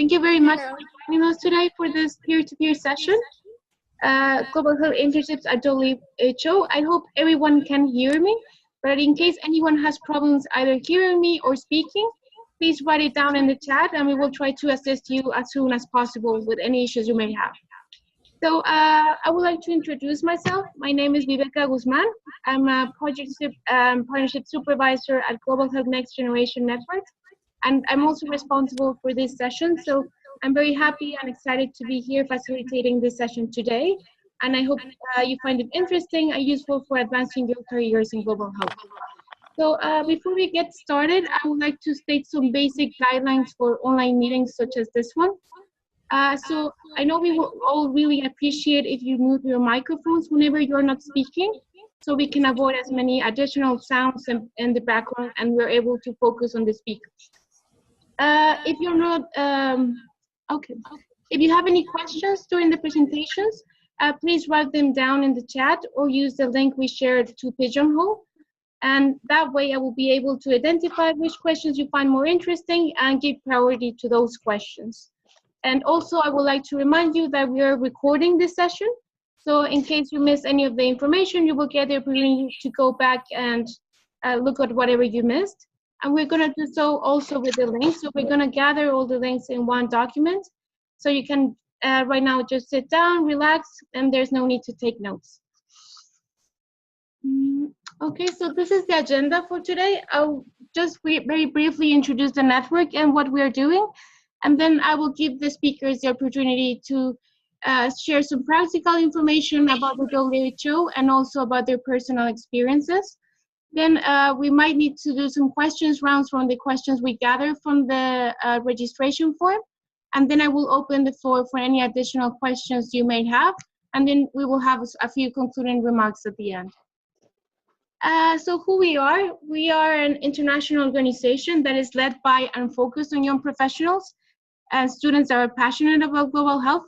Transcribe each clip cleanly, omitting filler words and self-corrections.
Thank you very much for joining us today for this peer-to-peer session, Global Health Internships at WHO. I hope everyone can hear me, but in case anyone has problems either hearing me or speaking, please write it down in the chat and we will try to assist you as soon as possible with any issues you may have. So I would like to introduce myself. My name is Ljiljana Guzman. I'm a partnership supervisor at Global Health Next Generation Network, and I'm also responsible for this session. So I'm very happy and excited to be here facilitating this session today. And I hope you find it interesting and useful for advancing your careers in global health. So before we get started, I would like to state some basic guidelines for online meetings such as this one. So I know we will all really appreciate if you mute your microphones whenever you're not speaking, so we can avoid as many additional sounds in the background and we're able to focus on the speakers. If you're not, if you have any questions during the presentations, please write them down in the chat or use the link we shared to Pigeonhole. And that way I will be able to identify which questions you find more interesting and give priority to those questions. And also I would like to remind you that we are recording this session. So in case you miss any of the information, you will get the opportunity to go back and look at whatever you missed. And we're gonna do so also with the links. So we're gonna gather all the links in one document. So you can right now just sit down, relax, and there's no need to take notes. Okay, so this is the agenda for today. I'll just very briefly introduce the network and what we're doing. And then I will give the speakers the opportunity to share some practical information about the WHO and also about their personal experiences. Then we might need to do some questions rounds from the questions we gather from the registration form. And then I will open the floor for any additional questions you may have. And then we will have a few concluding remarks at the end. So who we are an international organization that is led by and focused on young professionals and students that are passionate about global health.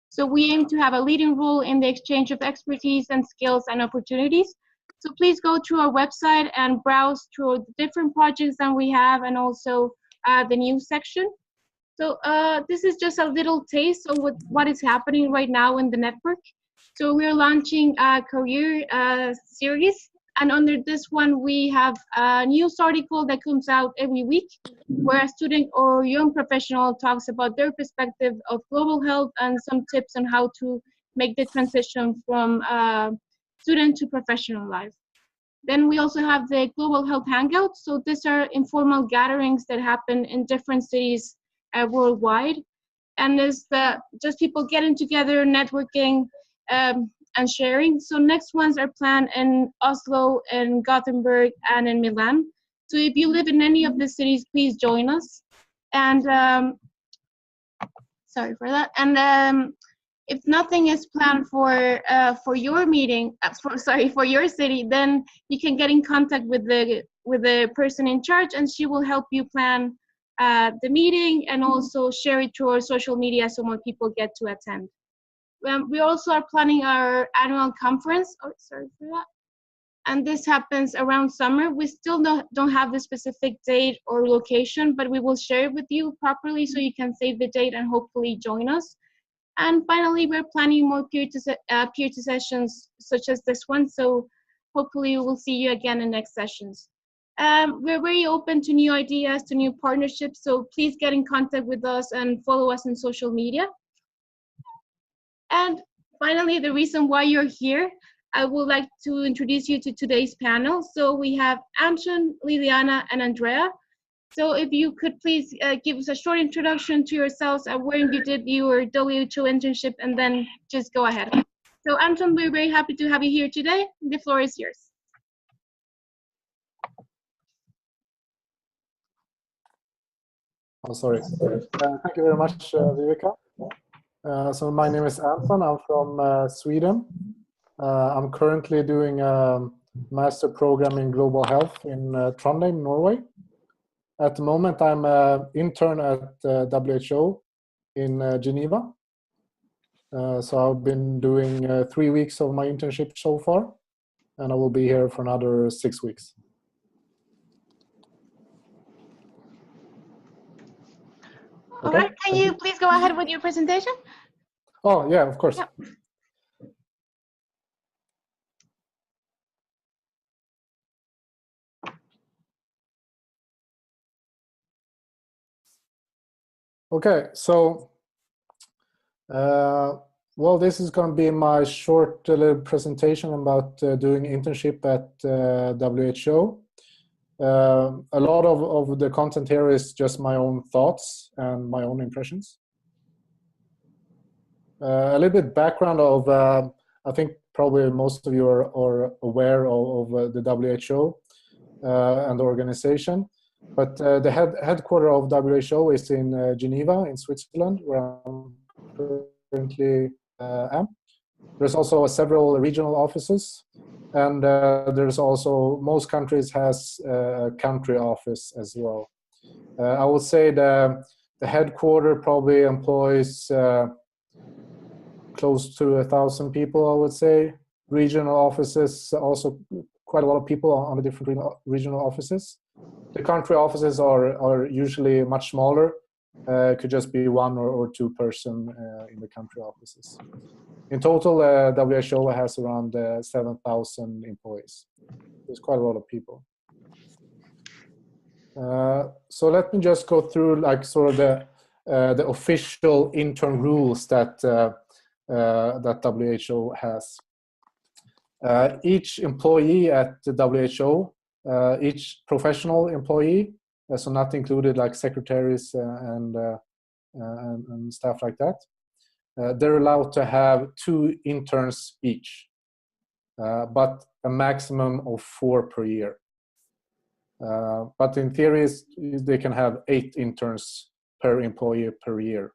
So we aim to have a leading role in the exchange of expertise and skills and opportunities. So please go to our website and browse through the different projects that we have and also the news section. So this is just a little taste of what is happening right now in the network. So we're launching a career series. And under this one, we have a news article that comes out every week where a student or young professional talks about their perspective of global health and some tips on how to make the transition from student to professional life. Then we also have the Global Health Hangouts. So these are informal gatherings that happen in different cities worldwide. And it's just people getting together, networking, and sharing. So next ones are planned in Oslo, in Gothenburg, and in Milan. So if you live in any of the cities, please join us. And sorry for that. And if nothing is planned for your meeting, for your city, then you can get in contact with the person in charge, and she will help you plan the meeting and also share it through our social media so more people get to attend. We also are planning our annual conference. Oh, sorry for that. And this happens around summer. We still don't have the specific date or location, but we will share it with you properly so you can save the date and hopefully join us. And finally, we're planning more peer-to sessions such as this one. So hopefully we will see you again in next sessions. We're very open to new ideas, to new partnerships. So please get in contact with us and follow us on social media. And finally, the reason why you're here, I would like to introduce you to today's panel. So we have Anton, Ljiljana, and Andreea. So if you could please give us a short introduction to yourselves and where you did your WHO internship, and then just go ahead. So Anton, we're very happy to have you here today. The floor is yours. Oh, sorry. Thank you very much, Viveka. So my name is Anton. I'm from Sweden. I'm currently doing a master program in global health in Trondheim, Norway. At the moment, I'm an intern at WHO in Geneva. So I've been doing 3 weeks of my internship so far, and I will be here for another 6 weeks. All Okay. right, can you please go ahead with your presentation? Oh, yeah, of course. Yep. Okay, so, well, this is going to be my short little presentation about doing internship at WHO. A lot of the content here is just my own thoughts and my own impressions. A little bit background of, I think probably most of you are aware of the WHO and the organization, but the headquarter of WHO is in Geneva in Switzerland, where I'm currently am. There's also several regional offices, and there's also, most countries has a country office as well. I would say the headquarter probably employs close to 1,000 people, I would say. Regional offices, also quite a lot of people on the different regional offices. The country offices are usually much smaller. It could just be one or two person in the country offices. In total, WHO has around 7,000 employees. There's quite a lot of people. So let me just go through like sort of the official intern rules that that WHO has. Each employee at the WHO, each professional employee, so not included like secretaries and stuff like that, they're allowed to have 2 interns each, but a maximum of 4 per year. But in theory, they can have 8 interns per employee per year.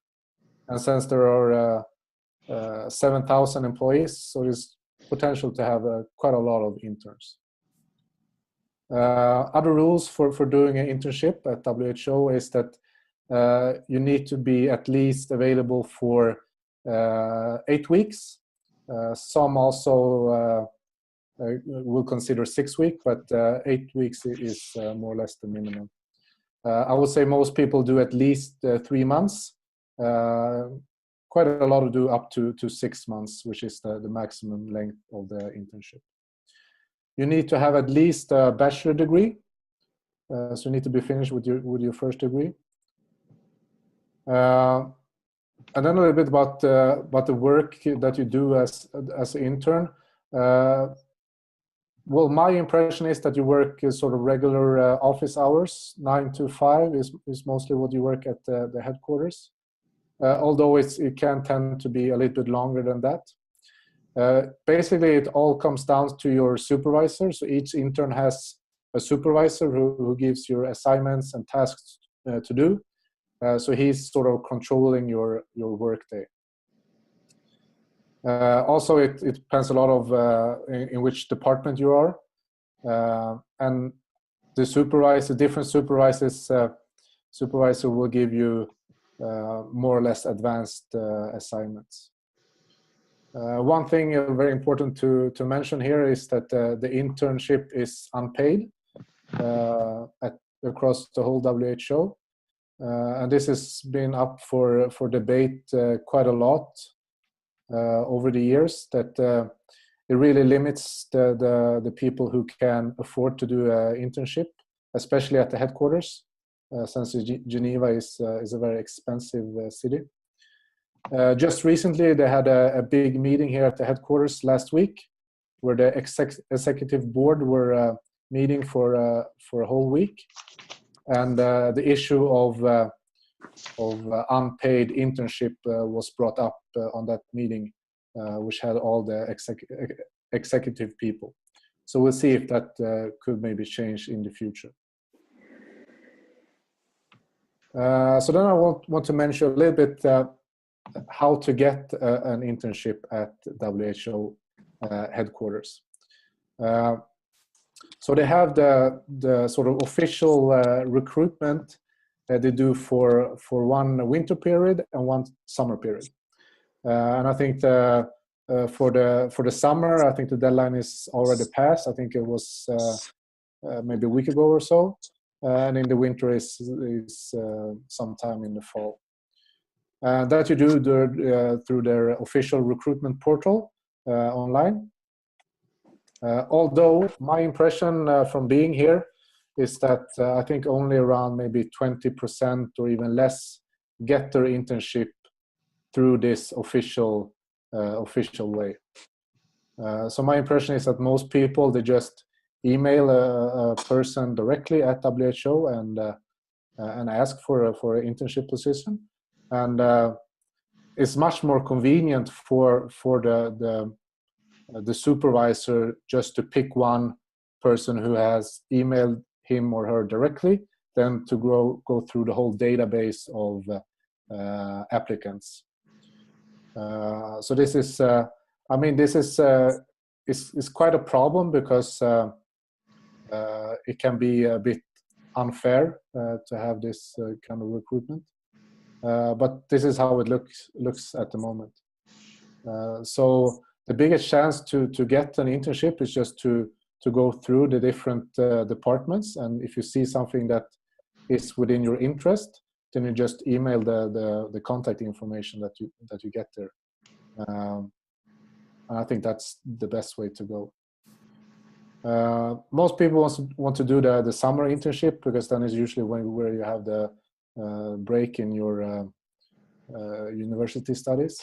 And since there are 7,000 employees, so there's potential to have quite a lot of interns. Other rules for doing an internship at WHO is that you need to be at least available for 8 weeks. Some also will consider 6 weeks, but 8 weeks is more or less the minimum. I would say most people do at least 3 months. Quite a lot do up to 6 months, which is the maximum length of the internship. You need to have at least a bachelor degree, so you need to be finished with your first degree. And then a little bit about the work that you do as an intern. Well, my impression is that you work sort of regular office hours, 9 to 5 is mostly what you work at the headquarters. Although it can tend to be a little bit longer than that. Basically, it all comes down to your supervisor. So each intern has a supervisor who gives you assignments and tasks to do. So he's sort of controlling your workday. Also, it depends a lot of in which department you are, and the different supervisor will give you more or less advanced assignments. One thing very important to mention here is that the internship is unpaid across the whole WHO, and this has been up for debate quite a lot over the years. That it really limits the people who can afford to do an internship, especially at the headquarters. Since Geneva is a very expensive city. Just recently, they had a big meeting here at the headquarters last week, where the executive board were meeting for a whole week, and the issue of unpaid internship was brought up on that meeting, which had all the executive people. So we'll see if that could maybe change in the future. So then I want to mention a little bit how to get an internship at WHO headquarters. So they have the sort of official recruitment they do for one winter period and one summer period. And I think for the summer, I think the deadline is already passed. I think it was maybe a week ago or so. And in the winter is sometime in the fall. That you do through their official recruitment portal online. Although my impression from being here is that I think only around maybe 20% or even less get their internship through this official way. So my impression is that most people, they just email a person directly at WHO and ask for an internship position, and it's much more convenient for the supervisor just to pick one person who has emailed him or her directly than to go through the whole database of applicants. So this is, I mean, this is quite a problem because it can be a bit unfair to have this kind of recruitment. But this is how it looks at the moment. So the biggest chance to get an internship is just to go through the different departments, and if you see something that is within your interest, then you just email the contact information that you get there. And I think that's the best way to go. Most people want to do the summer internship, because then is usually where you have the break in your university studies.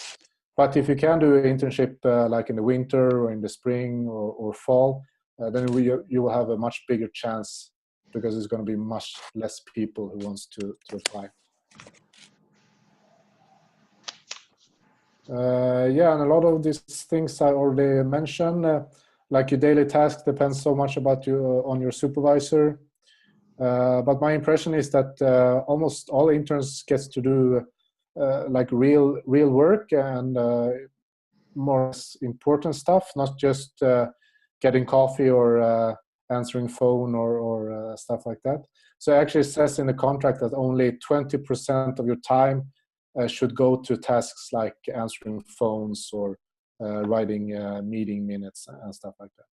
But if you can do an internship like in the winter or in the spring or fall, then you will have a much bigger chance, because there's going to be much less people who wants to apply. Yeah, and a lot of these things I already mentioned, like your daily task depends so much about on your supervisor. But my impression is that almost all interns gets to do like real work and more important stuff, not just getting coffee or answering phone or stuff like that. So it actually says in the contract that only 20% of your time should go to tasks like answering phones or writing meeting minutes and stuff like that.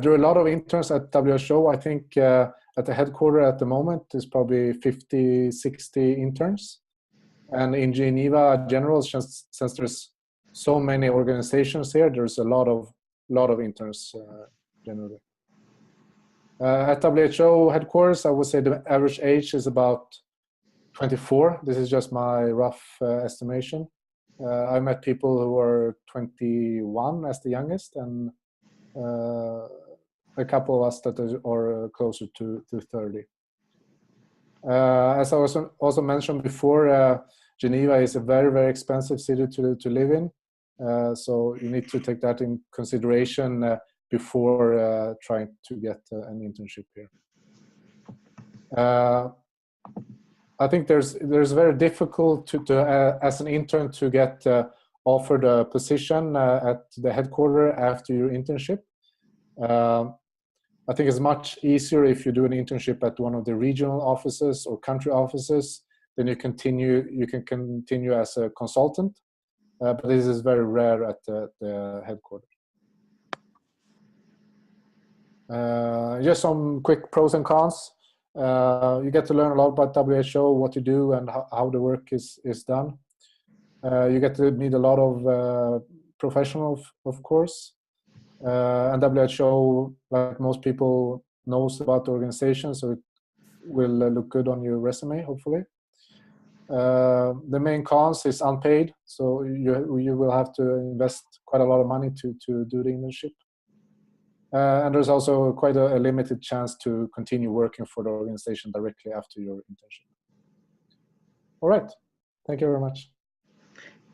There are a lot of interns at WHO. I think at the headquarters at the moment there's probably 50, 60 interns. And in Geneva general, since there's so many organizations here, there's a lot of interns generally. At WHO headquarters, I would say the average age is about 24. This is just my rough estimation. I met people who are 21 as the youngest, and a couple of us that are closer to 30. As I also mentioned before, Geneva is a very, very expensive city to live in. So you need to take that in consideration before trying to get an internship here. I think there's very difficult to as an intern to get offered a position at the headquarters after your internship. I think it's much easier if you do an internship at one of the regional offices or country offices. Then you can continue as a consultant, but this is very rare at the headquarters. Just some quick pros and cons. You get to learn a lot about WHO, what you do, and how the work is done. You get to meet a lot of professionals, of course. And WHO, like most people, knows about the organization, so it will look good on your resume, hopefully. The main cons is unpaid, so you will have to invest quite a lot of money to do the internship. And there's also quite a limited chance to continue working for the organization directly after your internship. All right, thank you very much.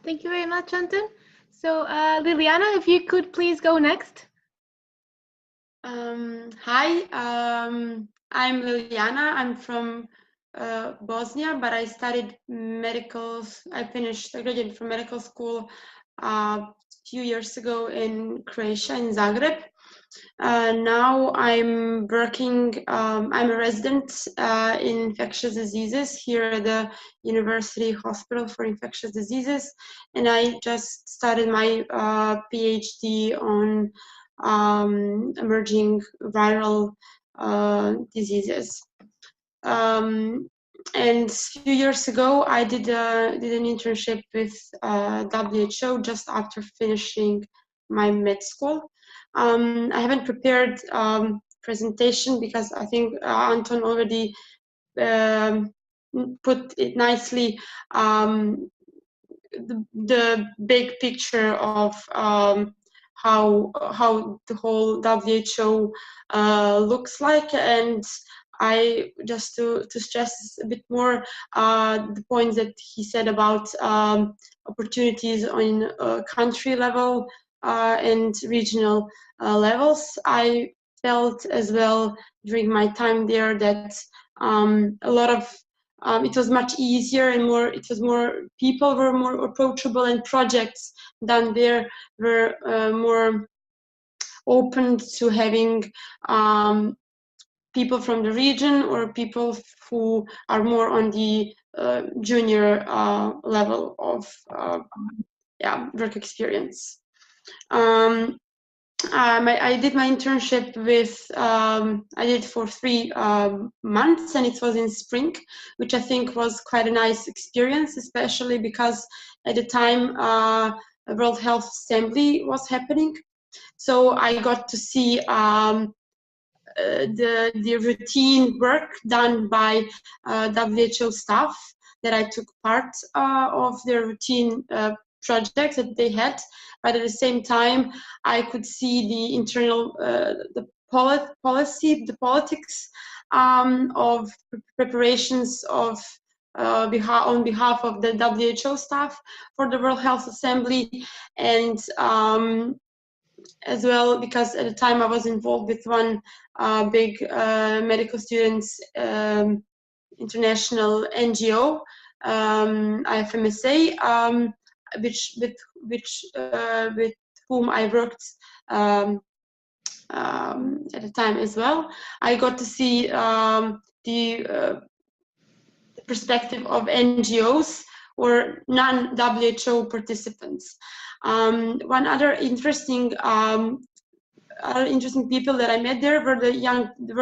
Thank you very much, Anton. So Ljiljana, if you could please go next. Hi, I'm Ljiljana. I'm from Bosnia, but I studied medicals. I graduated from medical school a few years ago in Croatia, in Zagreb. Now I'm working, I'm a resident in infectious diseases here at the University Hospital for Infectious Diseases, and I just started my PhD on emerging viral diseases. And a few years ago, I did an internship with WHO just after finishing my med school. I haven't prepared presentation because I think Anton already put it nicely, the big picture of how the whole WHO looks like, and I just to stress a bit more the points that he said about opportunities on country level and regional levels. I felt as well during my time there that a lot of it was much easier and more people were more approachable, and projects done there were more open to having people from the region or people who are more on the junior level of work experience. I did my internship with, I did for 3 months, and it was in spring, which I think was quite a nice experience, especially because at the time the World Health Assembly was happening. So I got to see the routine work done by WHO staff, that I took part of their routine projects that they had, but at the same time I could see the internal the policy, the politics of preparations of on behalf of the WHO staff for the World Health Assembly, and as well because at the time I was involved with one big medical students international NGO, IFMSA, with whom I worked at the time as well. I got to see the perspective of NGOs or non-WHO participants. One other interesting people that I met there were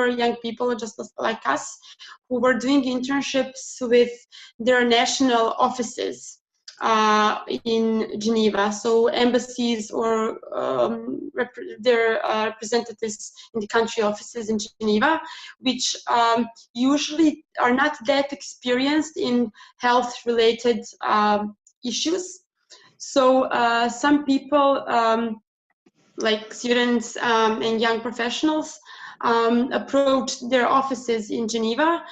young people just like us, who were doing internships with their national offices in Geneva, so embassies or their representatives in the country offices in Geneva, which usually are not that experienced in health-related issues. So some people, like students and young professionals, approached their offices in Geneva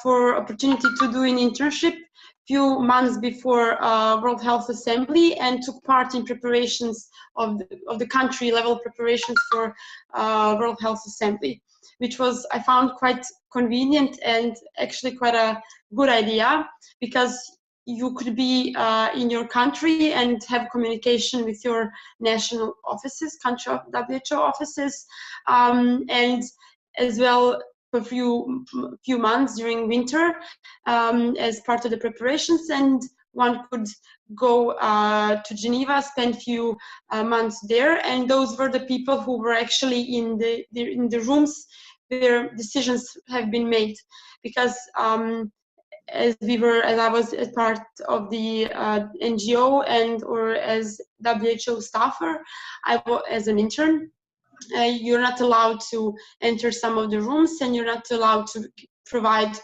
for opportunity to do an internship few months before World Health Assembly, and took part in preparations of the country level preparations for World Health Assembly, which was, I found, quite convenient and actually quite a good idea, because you could be in your country and have communication with your national offices, country WHO offices, and as well for a few months during winter as part of the preparations, and one could go to Geneva, spend few months there, and those were the people who were actually in the rooms where decisions have been made, because as I was a part of the NGO or as WHO staffer, as an intern, you're not allowed to enter some of the rooms, and you're not allowed to provide.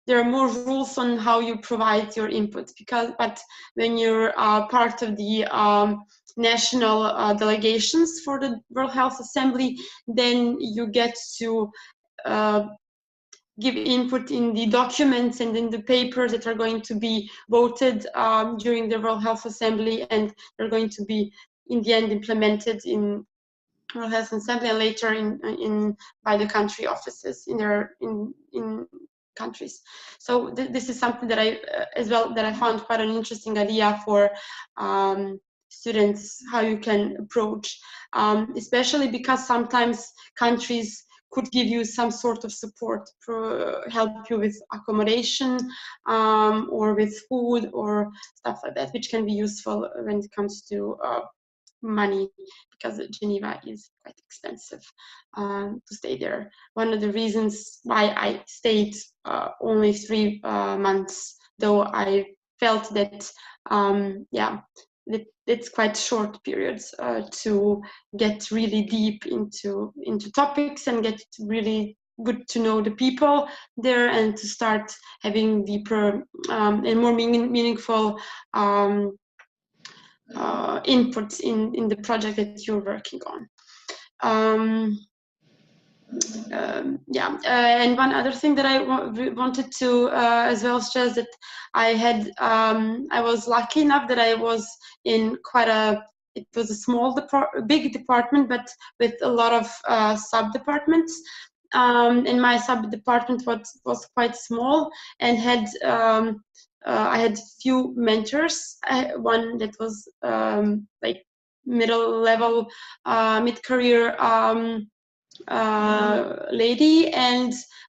There are more rules on how you provide your input, but when you're part of the national delegations for the World Health Assembly, then you get to give input in the documents and in the papers that are going to be voted during the World Health Assembly, and they're going to be in the end implemented in World Health Assembly and later in by the country offices in countries. So this is something that I as well that I found quite an interesting idea for students, how you can approach, especially because sometimes countries could give you some sort of support, help you with accommodation or with food or stuff like that, which can be useful when it comes to money because Geneva is quite expensive to stay there. One of the reasons why I stayed only 3 months, though I felt that it's quite short periods to get really deep into topics and get really good to know the people there and to start having deeper and more meaningful inputs in the project that you're working on. And one other thing that I wanted to as well stress that I was lucky enough that I was in it was a big department, but with a lot of sub-departments. And my sub-department was quite small and had I had few mentors. One that was like middle level, mid-career lady,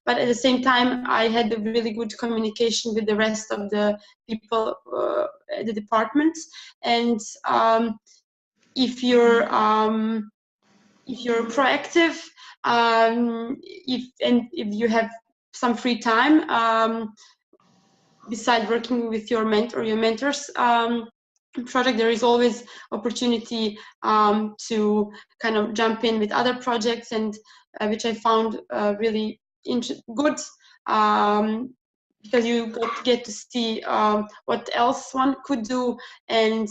but at the same time I had a really good communication with the rest of the people at the department. And if you're proactive, if you have some free time beside working with your mentors project, there is always opportunity to kind of jump in with other projects, and which I found really good because you get to see what else one could do, and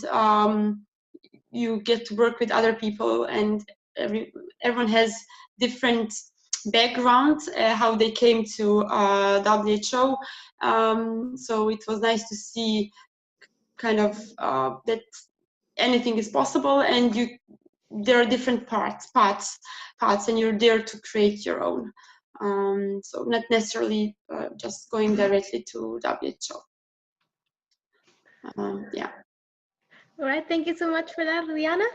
you get to work with other people, and everyone has different background, how they came to WHO. So it was nice to see kind of that anything is possible, and there are different paths, and you're there to create your own. So not necessarily just going directly to WHO. Yeah. All right, thank you so much for that, Ljiljana.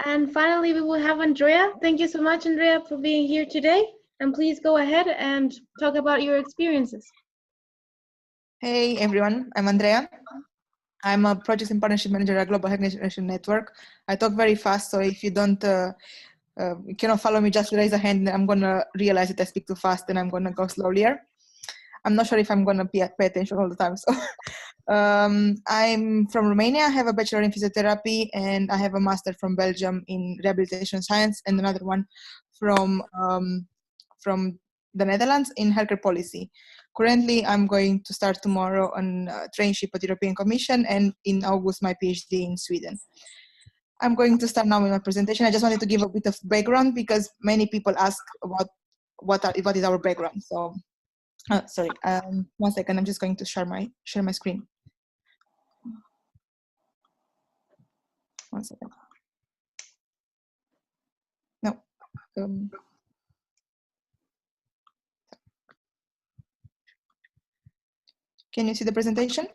And finally, we will have Andreea. Thank you so much, Andreea, for being here today. And please go ahead and talk about your experiences. Hey everyone, I'm Andreea. I'm a project and partnership manager at Global Health Nation Network. I talk very fast, so if you don't, you cannot follow me, just raise a hand. I'm gonna realize that I speak too fast, and I'm gonna go slowlier. I'm not sure if I'm gonna pay attention all the time. So, I'm from Romania. I have a bachelor in physiotherapy, and I have a master from Belgium in rehabilitation science, and another one from the Netherlands in healthcare policy. Currently, I'm going to start tomorrow on a traineeship at the European Commission, and in August, my PhD in Sweden. I'm going to start now with my presentation. I just wanted to give a bit of background because many people ask what is our background. So, sorry, 1 second. I'm just going to share my screen. 1 second. No. Can you see the presentation?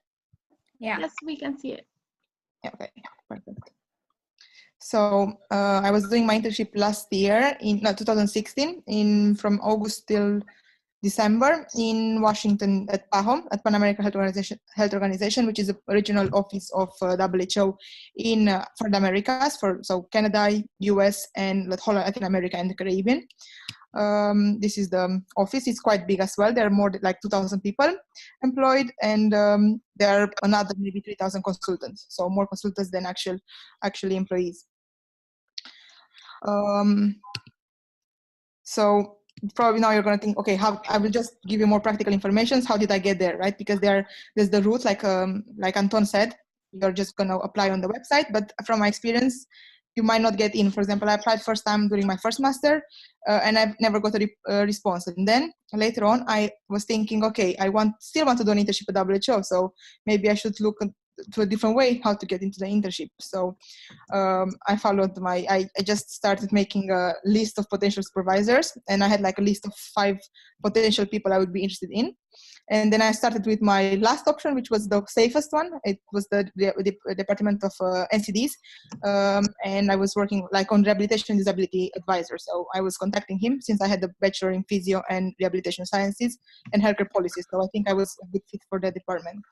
Yeah. Yes, we can see it. Yeah, okay, perfect. So I was doing my internship last year in 2016, from August till December in Washington at PAHO, at Pan American Health Organization, which is a regional office of WHO for the Americas, so Canada, US, and Latin America and the Caribbean. This is the office. It's quite big as well. There are more than like 2,000 people employed, and there are another maybe 3,000 consultants. So more consultants than actually employees. So probably now you're going to think, okay, I will just give you more practical information. How did I get there, right? Because there's the route, like Anton said, you're just going to apply on the website. But from my experience, you might not get in. For example, I applied first time during my first master, and I've never got a response. And then later on, I was thinking, okay, I still want to do an internship at WHO, so maybe I should look to a different way how to get into the internship. So I followed I just started making a list of potential supervisors, and I had like a list of 5 potential people I would be interested in. And then I started with my last option, which was the safest one. It was the Department of NCDs, and I was working like on rehabilitation and disability advisor. So I was contacting him since I had a bachelor in physio and rehabilitation sciences and healthcare policy. So I think I was a good fit for that department.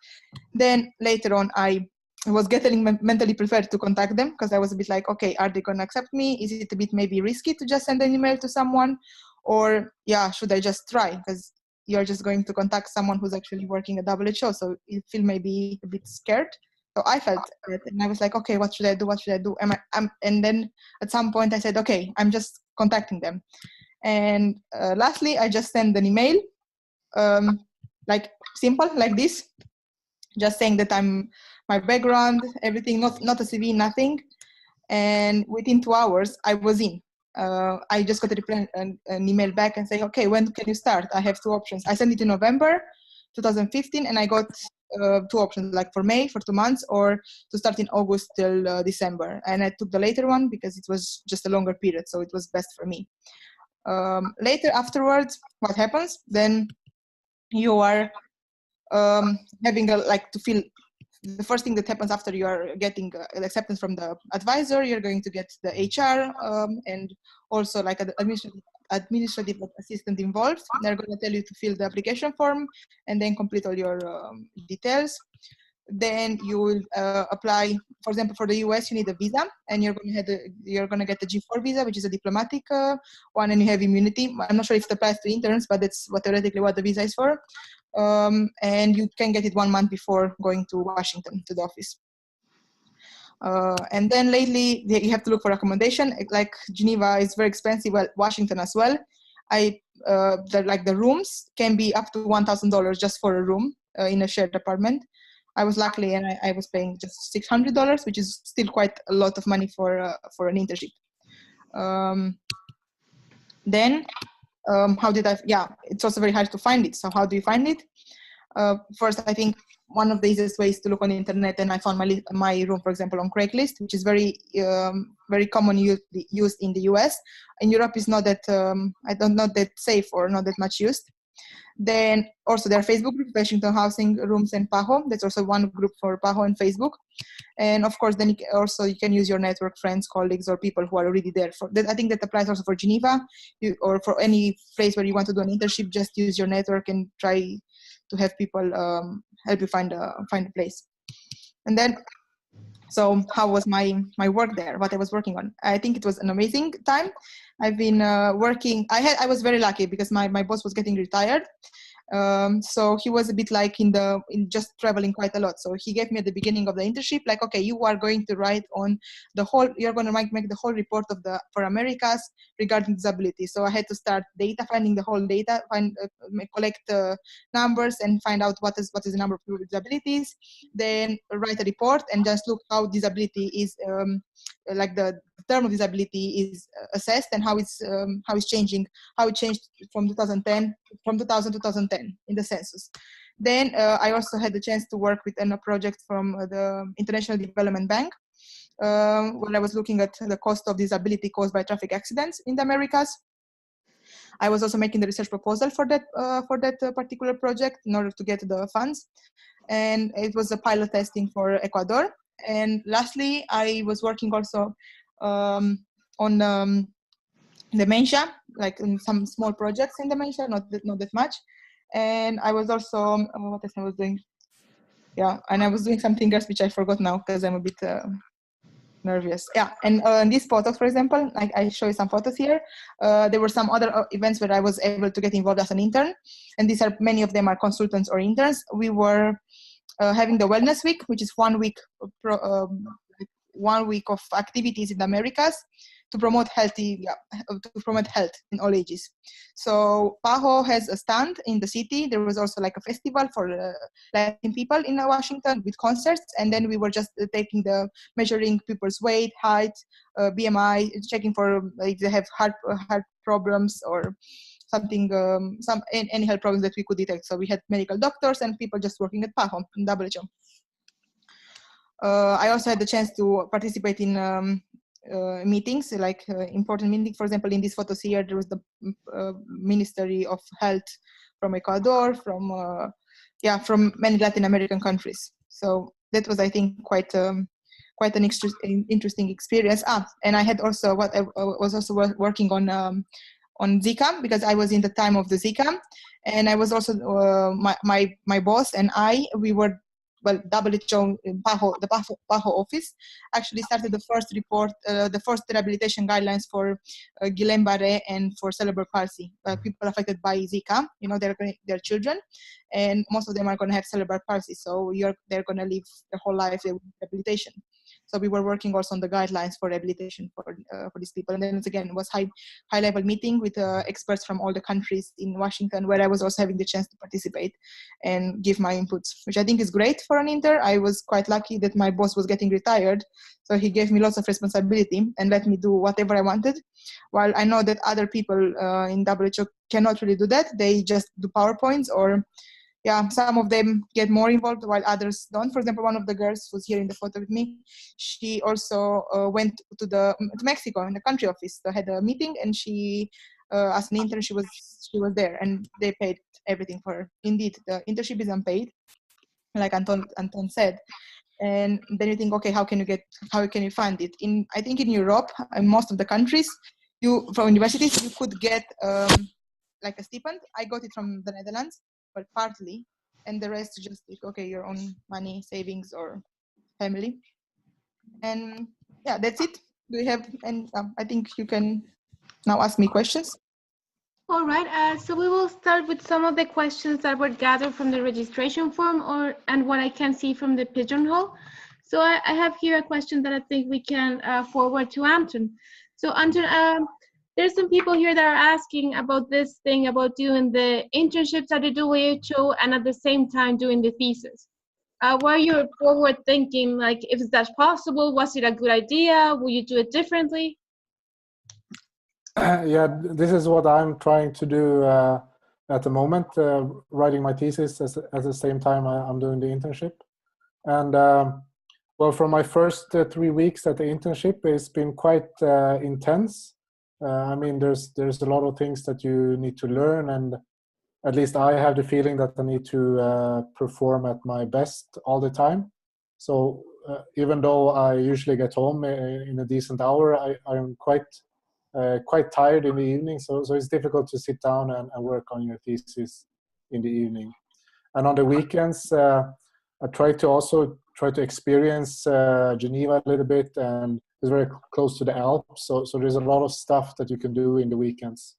Then later on, I was getting mentally prepared to contact them, because I was a bit like, okay, are they going to accept me? Is it a bit maybe risky to just send an email to someone? Or yeah, should I just try? Because you're just going to contact someone who's actually working at WHO, so you feel maybe a bit scared. So I felt it, and I was like, okay, what should I do? What should I do? And then at some point I said, okay, I'm just contacting them. And lastly, I just sent an email, like simple, like this, just saying that my background, everything, not a CV, nothing. And within 2 hours, I was in. I just got a reply, an email back and say, okay, when can you start? I have 2 options. I sent it in November 2015, and I got 2 options, like for May for 2 months, or to start in August till December. And I took the later one because it was just a longer period, so it was best for me. Later, afterwards, what happens? Then you are having to feel. The first thing that happens after you are getting acceptance from the advisor, you're going to get the HR and also like an administrative assistant involved. They're going to tell you to fill the application form and then complete all your details. Then you will apply, for example, for the US, you need a visa, and you're going to get the G4 visa, which is a diplomatic one, and you have immunity. I'm not sure if it applies to interns, but that's theoretically what the visa is for. And you can get it 1 month before going to Washington, to the office. And then lately, you have to look for accommodation. Like Geneva is very expensive, well, Washington as well. The rooms can be up to $1,000 just for a room in a shared apartment. I was lucky, and I was paying just $600, which is still quite a lot of money for an internship. Then, it's also very hard to find it. So how do you find it? First, I think one of the easiest ways to look on the internet, and I found my room, for example, on Craigslist, which is very commonly used in the US. In Europe, is not that not that safe or not that much used. Then also there are Facebook groups, Washington Housing Rooms and PAHO. That's also one group for PAHO and Facebook. And of course, then you can use your network, friends, colleagues, or people who are already there. For that, I think that applies also for Geneva, or for any place where you want to do an internship. Just use your network and try to have people help you find a place. And then, so how was my work there? What I was working on? I think it was an amazing time. I've been working. I was very lucky because my boss was getting retired. So he was a bit like in just traveling quite a lot. So he gave me at the beginning of the internship, like, okay, you are going to write on you're going to make the whole report for Americas regarding disability. So I had to start finding the whole data, collect numbers and find out what is the number of people with disabilities, then write a report and just look how disability is, like the term of disability is assessed and how it's changing, how it changed from 2000 to 2010 in the census. Then I also had the chance to work with a project from the International Development Bank, where I was looking at the cost of disability caused by traffic accidents in the Americas. I was also making the research proposal for that particular project in order to get the funds, and it was a pilot testing for Ecuador. And lastly, I was working also on dementia, like in some small projects in dementia, not that much. And I was also, what else I was doing? Yeah, and I was doing something else which I forgot now because I'm a bit nervous. Yeah, and these photos, for example, like I show you some photos here. There were some other events where I was able to get involved as an intern, and many of them are consultants or interns. We were having the Wellness Week, which is 1 week of activities in the Americas to promote health in all ages. So PAHO has a stand in the city. There was also like a festival for Latin people in Washington with concerts, and then we were just measuring people's weight, height, BMI, checking for if they have heart problems or something, any health problems that we could detect. So we had medical doctors and people just working at PAHO in WHO. I also had the chance to participate in meetings, like important meetings. For example, in these photos here, there was the Ministry of Health from Ecuador, from many Latin American countries. So that was, I think, quite an interesting experience. And I had also I was also working on Zika, because I was in the time of the Zika, and I was also my boss and we were well, WHO, PAHO, the PAHO office actually started the first report, the first rehabilitation guidelines for Guillain-Barré and for cerebral palsy, people affected by Zika. You know, they're children, and most of them are going to have cerebral palsy. So they're going to live their whole life with rehabilitation. So we were working also on the guidelines for rehabilitation for these people. And then again, it was high level meeting with experts from all the countries in Washington, where I was also having the chance to participate and give my inputs, which I think is great for an intern. I was quite lucky that my boss was getting retired, so he gave me lots of responsibility and let me do whatever I wanted. While I know that other people in WHO cannot really do that. They just do PowerPoints, or yeah, some of them get more involved while others don't. For example, one of the girls who's here in the photo with me, she also went to Mexico in the country office. So had a meeting, and she, as an intern, she was there, and they paid everything for her. Indeed, the internship is unpaid, like Anton said. And then you think, okay, how can you fund it? I think in Europe, in most of the countries, from universities, you could get like a stipend. I got it from the Netherlands, but partly, and the rest just like, okay, your own money, savings, or family. And yeah, that's it. Do you have, and I think you can now ask me questions. All right, so we will start with some of the questions that were gathered from the registration form and what I can see from the Pigeonhole. So I have here a question that I think we can forward to Anton. So Anton, there's some people here that are asking about this thing about doing the internships at the WHO and at the same time doing the thesis. What are your forward thinking? Like, if that's possible, was it a good idea? Will you do it differently? Yeah, this is what I'm trying to do at the moment, writing my thesis at the same time I'm doing the internship. And well, for my first 3 weeks at the internship, it's been quite intense. I mean, there's a lot of things that you need to learn, and at least I have the feeling that I need to perform at my best all the time. So even though I usually get home in a decent hour, I'm quite tired in the evening, so it's difficult to sit down and work on your thesis in the evening. And on the weekends, I try to experience Geneva a little bit, and it's very close to the Alps, so there's a lot of stuff that you can do in the weekends.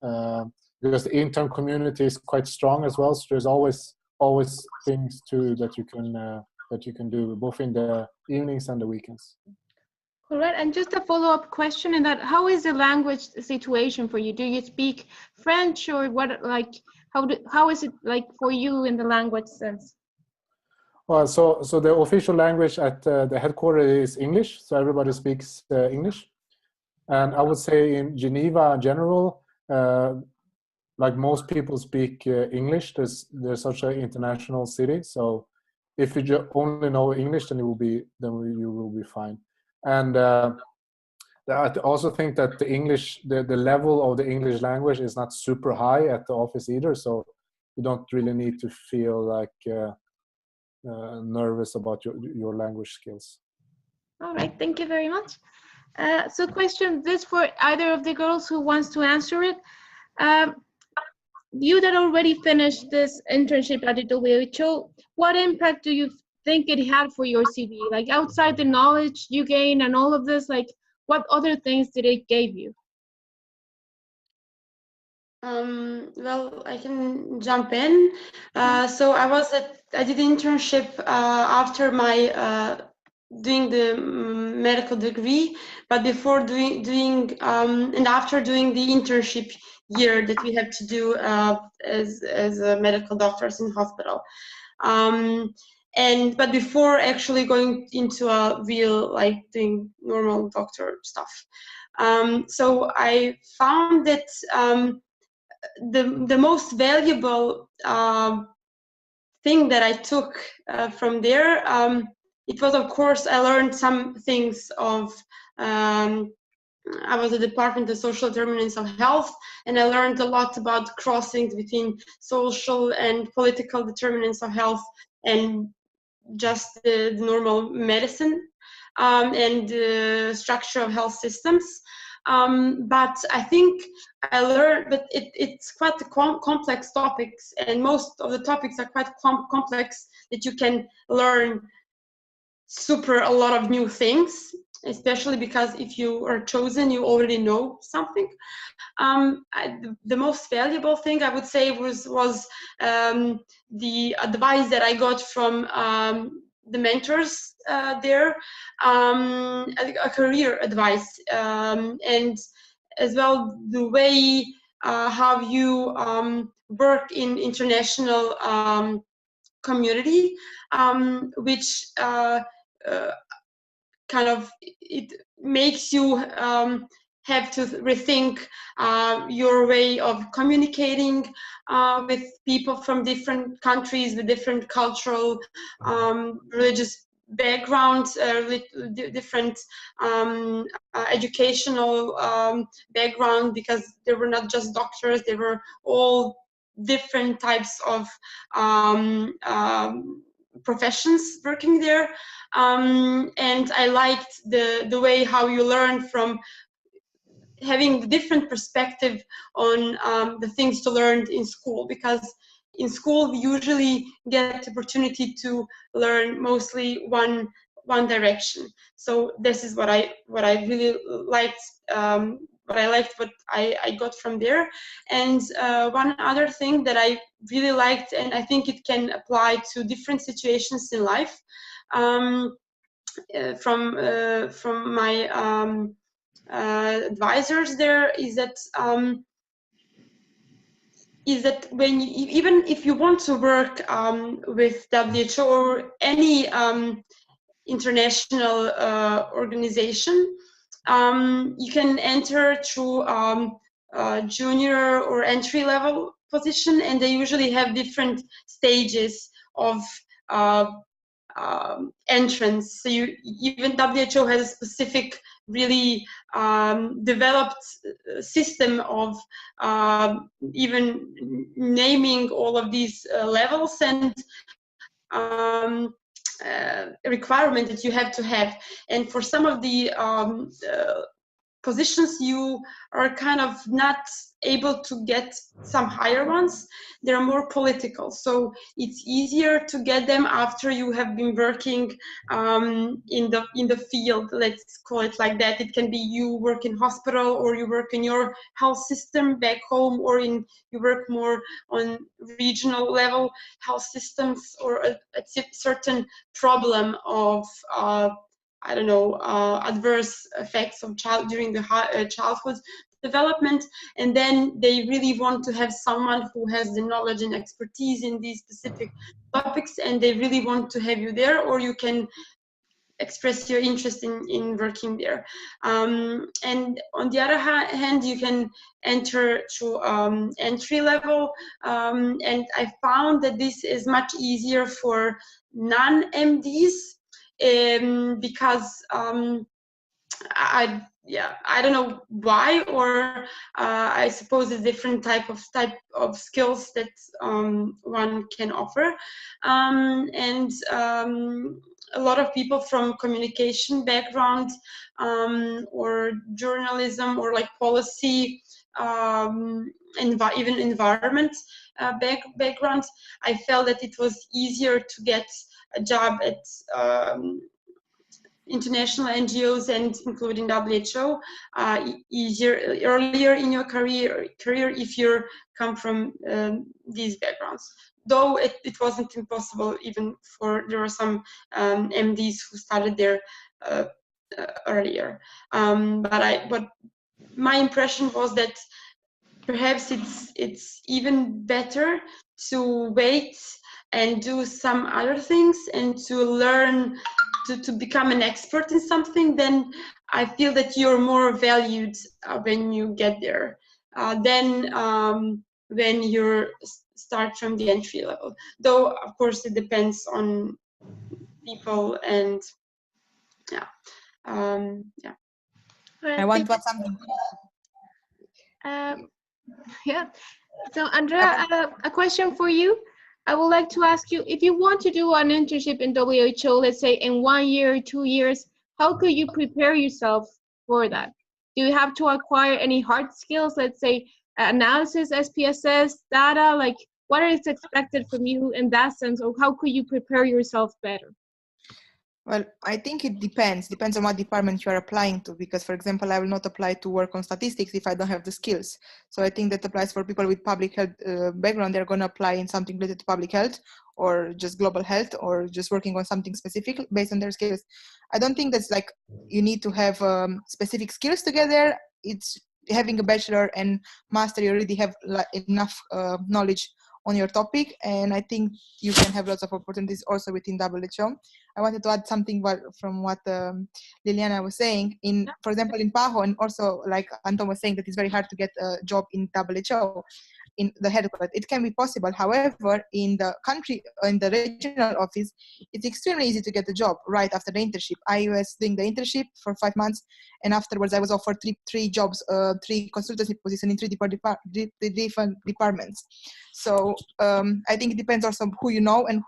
Because the intern community is quite strong as well, so there's always things that you can do both in the evenings and the weekends. All right, and just a follow-up question in that, how is the language situation for you? Do you speak French, or what? Like, how is it like for you in the language sense? Well, so the official language at the headquarters is English, so everybody speaks English. And I would say in Geneva in general, like most people speak English. There's such an international city, so if you only know English, then you will be fine. And I also think that the level of the English language is not super high at the office either, so you don't really need to feel like nervous about your language skills. All right, thank you very much. So question this for either of the girls who wants to answer it. You that already finished this internship at the WHO, what impact do you think it had for your CV? Like, outside the knowledge you gain and all of this, like, what other things did it give you? Well, I can jump in. So I did internship after my doing the medical degree, but before doing and after doing the internship year that we have to do as medical doctors in hospital. But before actually going into a real, like, doing normal doctor stuff. So I found that the most valuable thing that I took from there, it was, of course, I learned some things of, I was at the Department of Social Determinants of Health, and I learned a lot about crossings between social and political determinants of health and just the normal medicine and the structure of health systems. But I think I learned, but it's quite complex topics, and most of the topics are quite complex, that you can learn a lot of new things, especially because if you are chosen, you already know something. The most valuable thing I would say was the advice that I got from the mentors there, a career advice, and as well the way how you work in international community, which kind of it makes you have to rethink your way of communicating with people from different countries with different cultural, religious backgrounds, different educational background, because they were not just doctors, they were all different types of professions working there, and I liked the way how you learn from having the different perspective on the things to learn in school, because in school we usually get the opportunity to learn mostly one direction. So this is what I really liked. What I got from there. And one other thing that I really liked, and I think it can apply to different situations in life, from my advisors there, is that when you, even if you want to work with WHO or any international organization, you can enter through junior or entry level position, and they usually have different stages of entrance. So even WHO has a specific, really developed system of even naming all of these levels and requirement that you have to have. And for some of the positions, you are kind of not able to get some higher ones. They're more political, so it's easier to get them after you have been working in the field, let's call it like that. It can be you work in hospital, or you work in your health system back home, or you work more on regional level health systems, or a certain problem of I don't know, adverse effects of during the childhood development, and then they really want to have someone who has the knowledge and expertise in these specific topics, and they really want to have you there, or you can express your interest in working there. And on the other hand, you can enter through entry level, and I found that this is much easier for non-MDs, because I don't know why, or I suppose it's different type of skills that one can offer, and a lot of people from communication background, or journalism, or like policy, even environment background, I felt that it was easier to get a job at international NGOs and including WHO, easier earlier in your career if you come from these backgrounds. Though it wasn't impossible, even there were some MDs who started there earlier. But my impression was that perhaps it's even better to wait and do some other things and to learn to become an expert in something. Then I feel that you're more valued when you get there than when you start from the entry level. Though of course it depends on people, and yeah. I want to add something. Yeah. So Andreea, a question for you. I would like to ask you, if you want to do an internship in WHO, let's say in 1 year, 2 years, how could you prepare yourself for that? Do you have to acquire any hard skills, let's say analysis, SPSS, data? Like, what is expected from you in that sense, or how could you prepare yourself better? Well, I think it depends on what department you are applying to, because, for example, I will not apply to work on statistics if I don't have the skills. So I think that applies for people with public health background. They're going to apply in something related to public health, or just global health, or just working on something specific based on their skills. I don't think that's like you need to have specific skills together. It's having a bachelor and master, you already have enough knowledge on your topic, and I think you can have lots of opportunities also within WHO. I wanted to add something from what Ljiljana was saying. For example, in PAHO, and also like Anton was saying, that it's very hard to get a job in WHO, in the headquarters. It can be possible. However, in the country, in the regional office, it's extremely easy to get a job right after the internship. I was doing the internship for 5 months, and afterwards I was offered three jobs, 3 consultancy positions in 3 different departments. So I think it depends also who you know and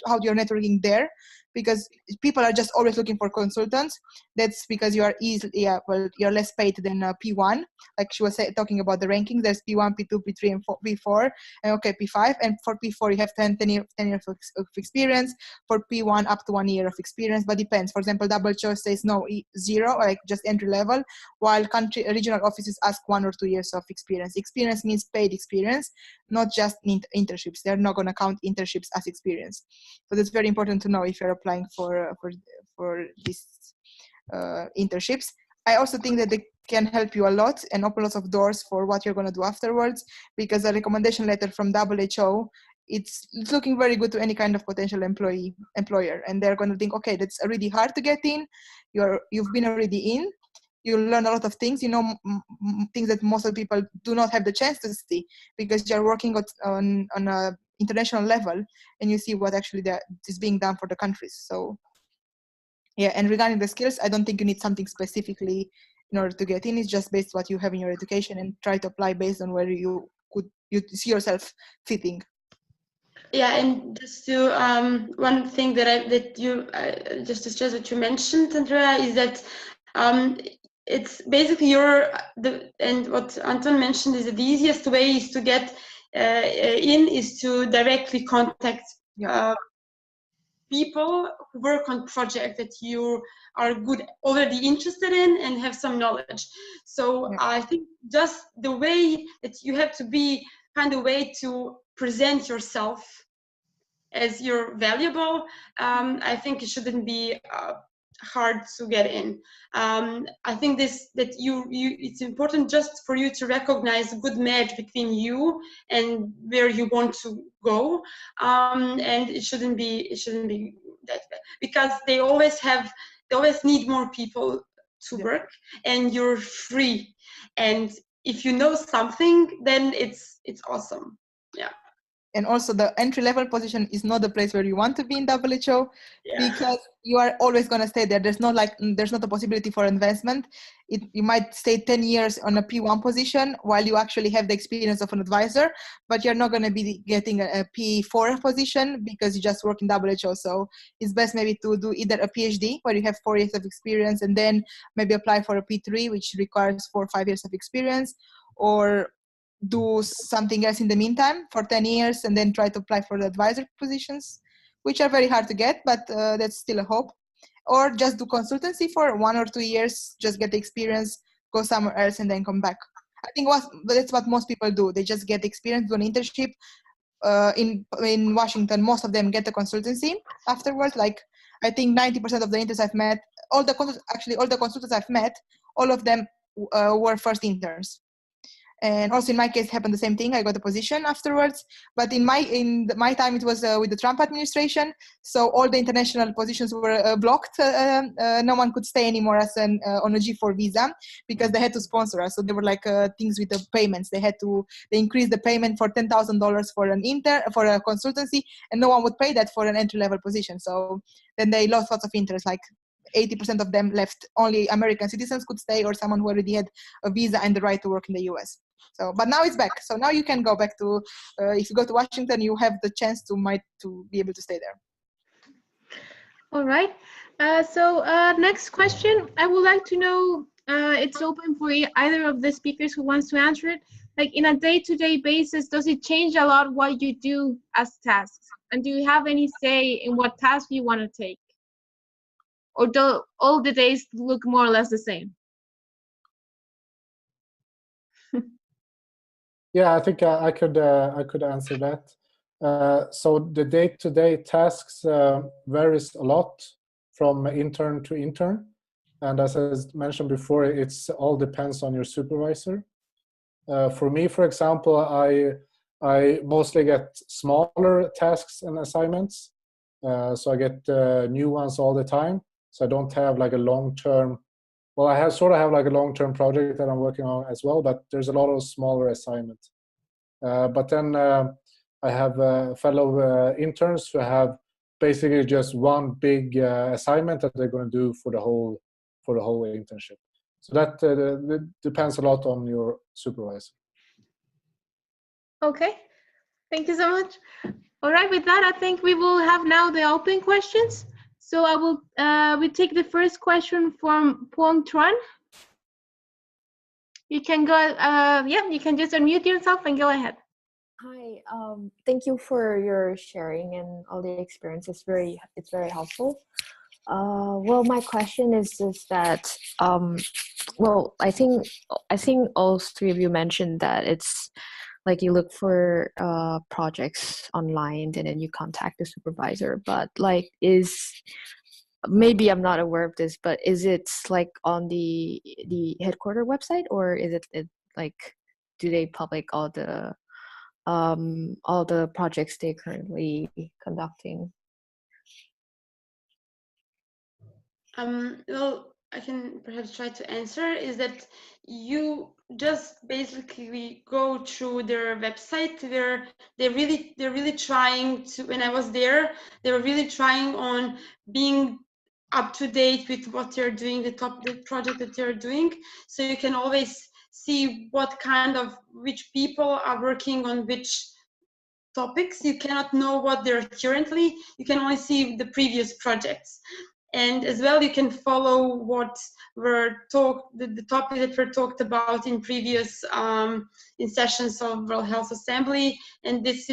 how you're networking there, because people are just always looking for consultants. That's because you are you're less paid than P1. Like she was talking about the rankings, there's P1, P2, P3, and P4, and okay, P5. And for P4, you have 10 years of experience. For P1, up to 1 year of experience, but depends. For example, WHO says no, 0, like just entry level, while regional offices ask 1 or 2 years of experience. Experience means paid experience, not just internships. They're not going to count internships as experience. So that's very important to know if you're applying for these internships. I also think that they can help you a lot and open lots of doors for what you're going to do afterwards, because a recommendation letter from WHO, it's looking very good to any kind of potential employer, and they're going to think, okay, that's already hard to get in. You've been already in. You learn a lot of things, things that most of the people do not have the chance to see, because you're working on a international level, and you see what actually is being done for the countries. So yeah, and regarding the skills, I don't think you need something specifically in order to get in. It's just based on what you have in your education, and try to apply based on where you see yourself fitting. Yeah, and just to one thing that you just to stress that you mentioned, Andreea, is that it's basically and what Anton mentioned is that the easiest way is to get in is to directly contact people who work on projects that you are already interested in and have some knowledge. So I think just the way that you have to find a way to present yourself as you're valuable, I think it shouldn't be hard to get in. I think it's important just for you to recognize a good match between you and where you want to go, and it shouldn't be that bad, because they always need more people to work, and you're free, and if you know something, then it's awesome. Yeah. And also, the entry-level position is not the place where you want to be in WHO, because you are always going to stay there. There's not a possibility for advancement. You might stay 10 years on a P1 position while you actually have the experience of an advisor, but you're not going to be getting a P4 position because you just work in WHO. So it's best maybe to do either a PhD, where you have 4 years of experience, and then maybe apply for a P3, which requires 4 or 5 years of experience, or do something else in the meantime for 10 years and then try to apply for the advisor positions, which are very hard to get, but that's still a hope. Or just do consultancy for 1 or 2 years, just get the experience, go somewhere else, and then come back. I think that's what most people do. They just get experience, do an internship. In Washington, most of them get the consultancy afterwards. Like, I think 90% of the interns I've met, all the consultants I've met, all of them were first interns. And also in my case, happened the same thing. I got a position afterwards, but in my time, it was with the Trump administration. So all the international positions were blocked. No one could stay anymore as on a G4 visa, because they had to sponsor us. So there were like things with the payments. They increased the payment for $10,000 for a consultancy, and no one would pay that for an entry-level position. So then they lost lots of interest. Like 80% of them left. Only American citizens could stay, or someone who already had a visa and the right to work in the US. So, but now it's back. So now you can go back to, if you go to Washington, you have the chance to be able to stay there. All right. So next question, I would like to know it's open for either of the speakers who wants to answer it. Like in a day-to-day basis, does it change a lot what you do as tasks? And do you have any say in what task you want to take? Or do all the days look more or less the same? Yeah, I think I could answer that. So the day-to-day tasks varies a lot from intern to intern, and as I mentioned before, it's all depends on your supervisor. For me, for example, I mostly get smaller tasks and assignments, so I get new ones all the time. So I don't have like a long-term. Well, I have like a long-term project that I'm working on as well, but there's a lot of smaller assignments. But then I have fellow interns who have basically just one big assignment that they're going to do for the whole internship. So that depends a lot on your supervisor. Okay, thank you so much. All right, with that, I think we will have now the open questions. So I will we take the first question from Phuong Tran. You can go, yeah, you can just unmute yourself and go ahead. Hi, thank you for your sharing and all the experience. It's very helpful. Well, my question is that well, I think all three of you mentioned that it's like you look for projects online and then you contact the supervisor. But like, maybe I'm not aware of this, but is it like on the headquarter website, or is it like, do they public all the projects they're currently conducting? Well, I can perhaps try to answer, is that you just basically go through their website where they're really trying to, when I was there, they were really trying on being up to date with what they're doing, the project that they're doing. So you can always see which people are working on which topics. You cannot know what they're currently, you can only see the previous projects. And as well, you can follow what were the topics that were talked about in previous in sessions of World Health Assembly. And this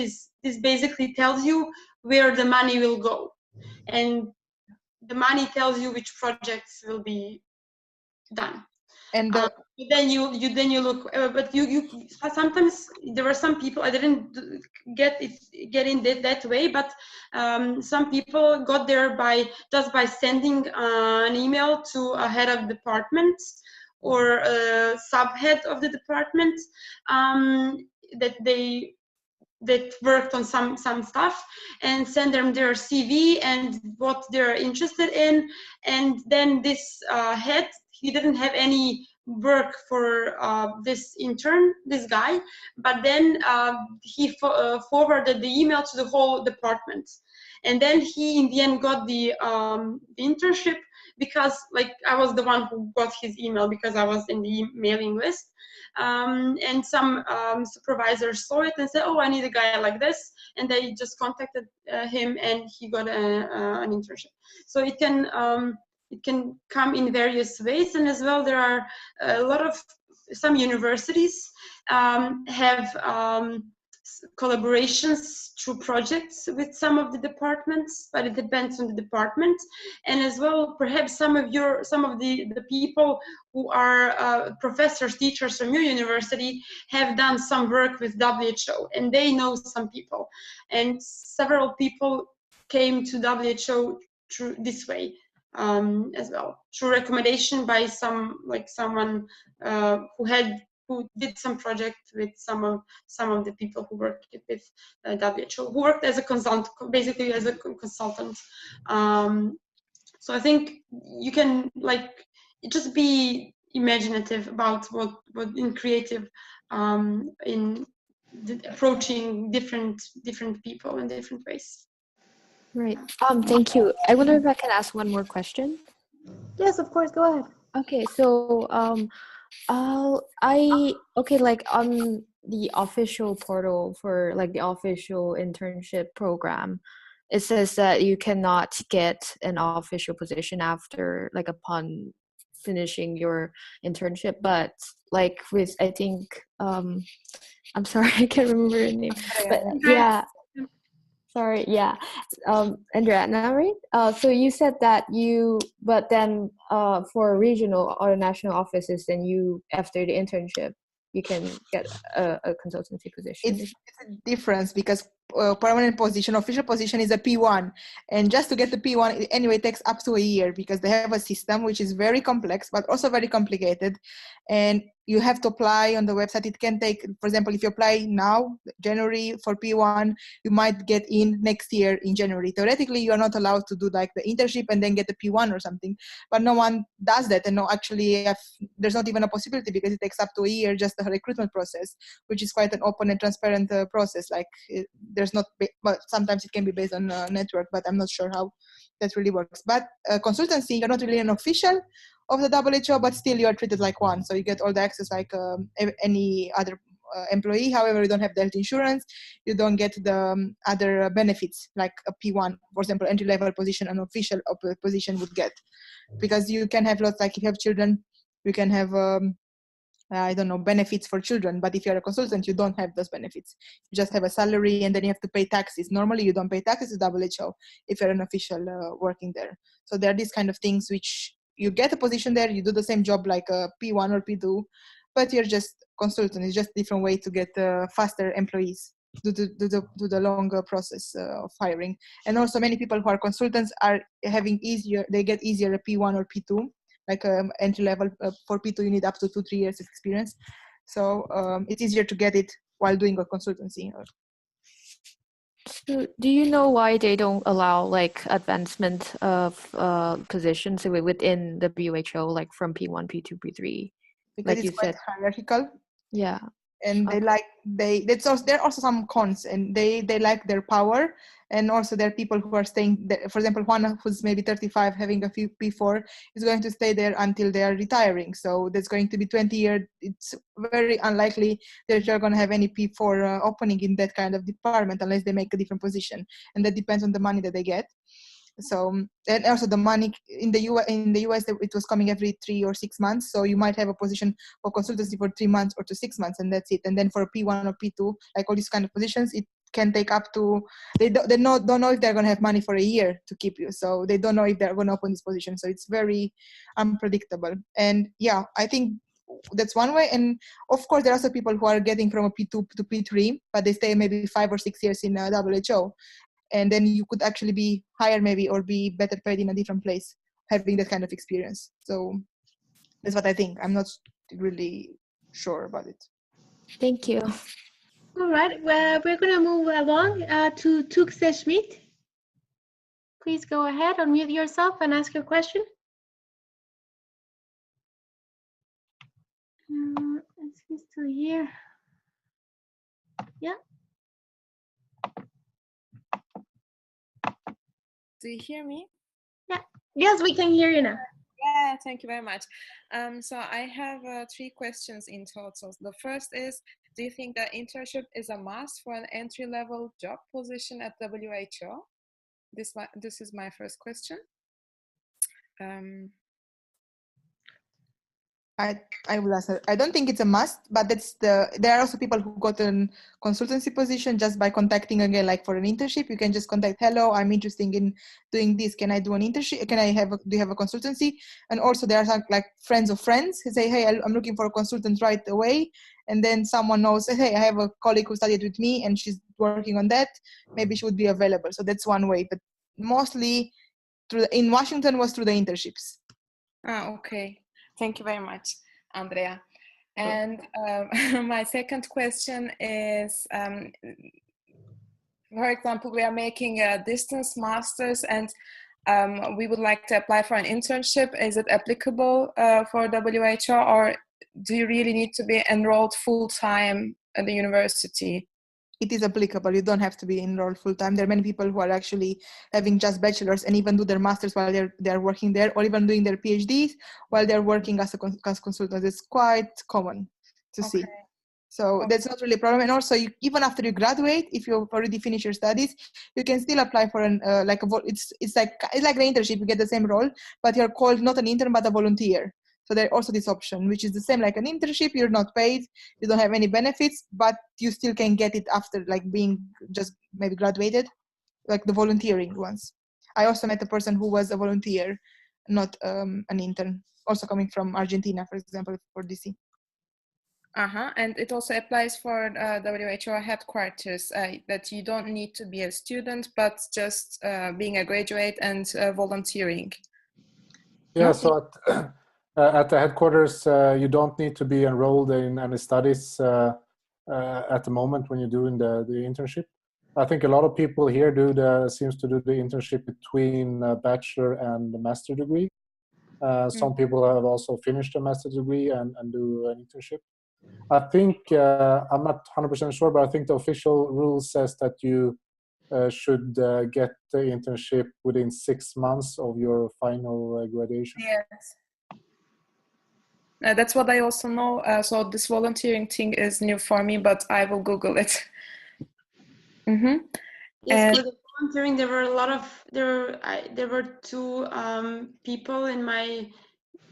basically tells you where the money will go. And the money tells you which projects will be done. And then you look, but you sometimes there were some people, I didn't get in that way, but some people got there just by sending an email to a head of department or a subhead of the department that worked on some stuff, and send them their CV and what they're interested in. And then this head, he didn't have any work for this guy, but then he forwarded the email to the whole department. And then he in the end got the internship, because like I was the one who got his email because I was in the mailing list. And some supervisors saw it and said, oh, I need a guy like this. And they just contacted him, and he got an internship. So it can come in various ways. And as well, there are some universities have collaborations through projects with some of the departments, but it depends on the department. And as well, perhaps some of the people who are professors, teachers from your university have done some work with WHO, and they know some people. And several people came to WHO through this way as well, through recommendation by someone who did some project with some of the people who worked with WHO, who worked as a consultant, basically as a consultant. So I think you can just be imaginative about what in creative in approaching different people in different ways. Right. Thank you. I wonder if I can ask one more question. Yes, of course, go ahead. Okay, so like on the official portal for like the official internship program, it says that you cannot get an official position after upon finishing your internship. But like with, I think, I'm sorry, I can't remember her name, but yeah, sorry, yeah, Andrea, right? So you said that but then for regional or national offices, then you, after the internship, you can get a consultancy position. It's a difference because permanent position, official position is a P1, and just to get the P1, it anyway takes up to a year because they have a system which is very complex but also very complicated, and you have to apply on the website. It can take, for example, if you apply now, January for P1, you might get in next year in January. Theoretically, you are not allowed to do like the internship and then get the P1 or something, but no one does that. And no, actually, there's not even a possibility because it takes up to a year, just the recruitment process, which is quite an open and transparent process. Like there's not, but sometimes it can be based on a network, but I'm not sure how that really works. But consultancy, you're not really an official of the WHO, but still you are treated like one. So you get all the access like any other employee. However, you don't have the health insurance. You don't get the other benefits like a P1, for example, entry-level position, an official position would get. Because you can have lots, like if you have children, you can have, I don't know, benefits for children. But if you're a consultant, you don't have those benefits. You just have a salary and then you have to pay taxes. Normally, you don't pay taxes to WHO if you're an official working there. So there are these kind of things which you get a position there, you do the same job like a P1 or P2, but you're just consultant. It's just a different way to get faster employees, do the longer process of hiring. And also many people who are consultants are having they get easier a P1 or P2, like entry level. For P2, you need up to 2-3 years of experience. So it's easier to get it while doing a consultancy. So do you know why they don't allow like advancement of positions within the WHO, like from P1, P2, P3? Because like it's quite hierarchical. Yeah. And there are also some cons, and they like their power, and also there are people who are staying there. For example, one who's maybe 35 having a few P4 is going to stay there until they are retiring, so there's going to be 20 years. It's very unlikely that you're going to have any P4 opening in that kind of department unless they make a different position, and that depends on the money that they get. So, and also the money in the US it was coming every 3 or 6 months, so you might have a position for consultancy for 3 months or to 6 months, and that's it. And then for a P1 or P2, like all these kind of positions, it can take up to, they don't know if they're going to have money for a year to keep you, so they don't know if they're going to open this position, so it's very unpredictable. And yeah, I think that's one way. And of course there are also people who are getting from a P2 to P3, but they stay maybe 5 or 6 years in WHO, and then you could actually be higher maybe or be better paid in a different place having that kind of experience. So that's what I think. I'm not really sure about it. Thank you. All right, well, we're going to move along to Tuxe Schmidt. Please go ahead, unmute yourself and ask your question. Is he still here? Yeah. Do you hear me? Yeah. Yes, we can hear you now. Yeah, thank you very much. So I have 3 questions in total. The first is, do you think that internship is a must for an entry-level job position at WHO? This is my first question. I will answer. I don't think it's a must, but there are also people who got a consultancy position just by contacting again, like for an internship. You can just contact, hello, I'm interested in doing this. Can I do an internship? Do you have a consultancy? And also there are some like friends of friends who say, hey, I'm looking for a consultant right away. And then someone knows, hey, I have a colleague who studied with me and she's working on that. Maybe she would be available. So that's one way, but mostly in Washington was through the internships. Okay. Thank you very much, Andrea. And my second question is, for example, we are making a distance master's and we would like to apply for an internship. Is it applicable for WHO, or do you really need to be enrolled full-time at the university? It is applicable. You don't have to be enrolled full-time. There are many people who are actually having just bachelors and even do their masters while they're working there, or even doing their PhDs while they're working as consultants. It's quite common to see. So that's not really a problem. And also, even after you graduate, if you've already finished your studies, you can still apply for it's like the internship. You get the same role, but you're called not an intern but a volunteer. So there's also this option, which is the same like an internship. You're not paid, you don't have any benefits, but you still can get it after like being just maybe graduated, like the volunteering ones. I also met a person who was a volunteer, not an intern, also coming from Argentina, for example, for DC. And it also applies for WHO headquarters, that you don't need to be a student, but just being a graduate and volunteering. Yeah, so at the headquarters, you don't need to be enrolled in any studies at the moment when you're doing the internship. I think a lot of people here seems to do the internship between bachelor and the master degree. Some people have also finished a master degree and do an internship. I think, I'm not 100% sure, but I think the official rule says that you should get the internship within 6 months of your final graduation. Yes. That's what I also know. So this volunteering thing is new for me, but I will Google it. Yes, for the volunteering, there were two people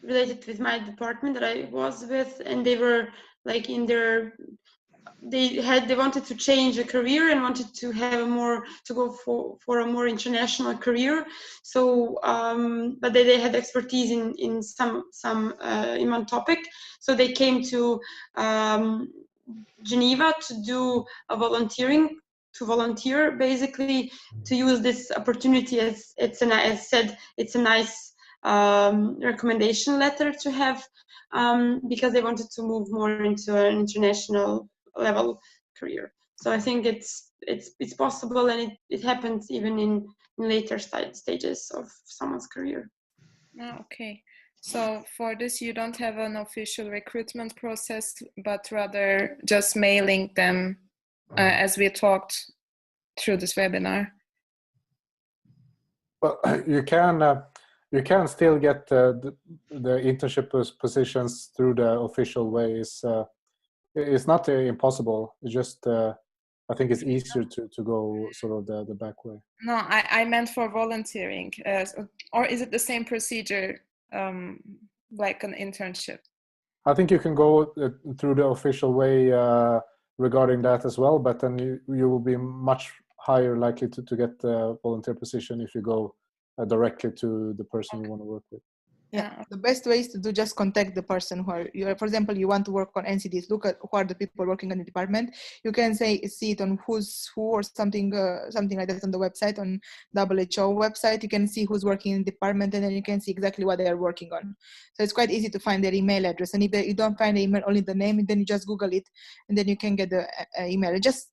related with my department that I was with, and they were like they wanted to change a career and wanted to have go for a more international career. So but they had expertise in some in one topic, so they came to Geneva to do a volunteer, basically to use this opportunity as it's a nice recommendation letter to have, because they wanted to move more into an international level career. So I think it's possible, and it happens even in later stages of someone's career. Okay. So for this, you don't have an official recruitment process, but rather just mailing them as we talked through this webinar. Well, you can still get the internship positions through the official way. It's not impossible. It's just I think it's easier to go sort of the back way. No, I meant for volunteering. Or is it the same procedure like an internship? I think you can go through the official way regarding that as well, but then you will be much higher likely to get the volunteer position if you go directly to the person you want to work with. Yeah, the best way is to just contact the person for example, you want to work on NCDs, look at who are the people working on the department. You can see it on who's who or something like that on the website, on WHO website. You can see who's working in the department, and then you can see exactly what they are working on. So it's quite easy to find their email address. And if you don't find the email, only the name, then you just Google it, and then you can get the email. Just,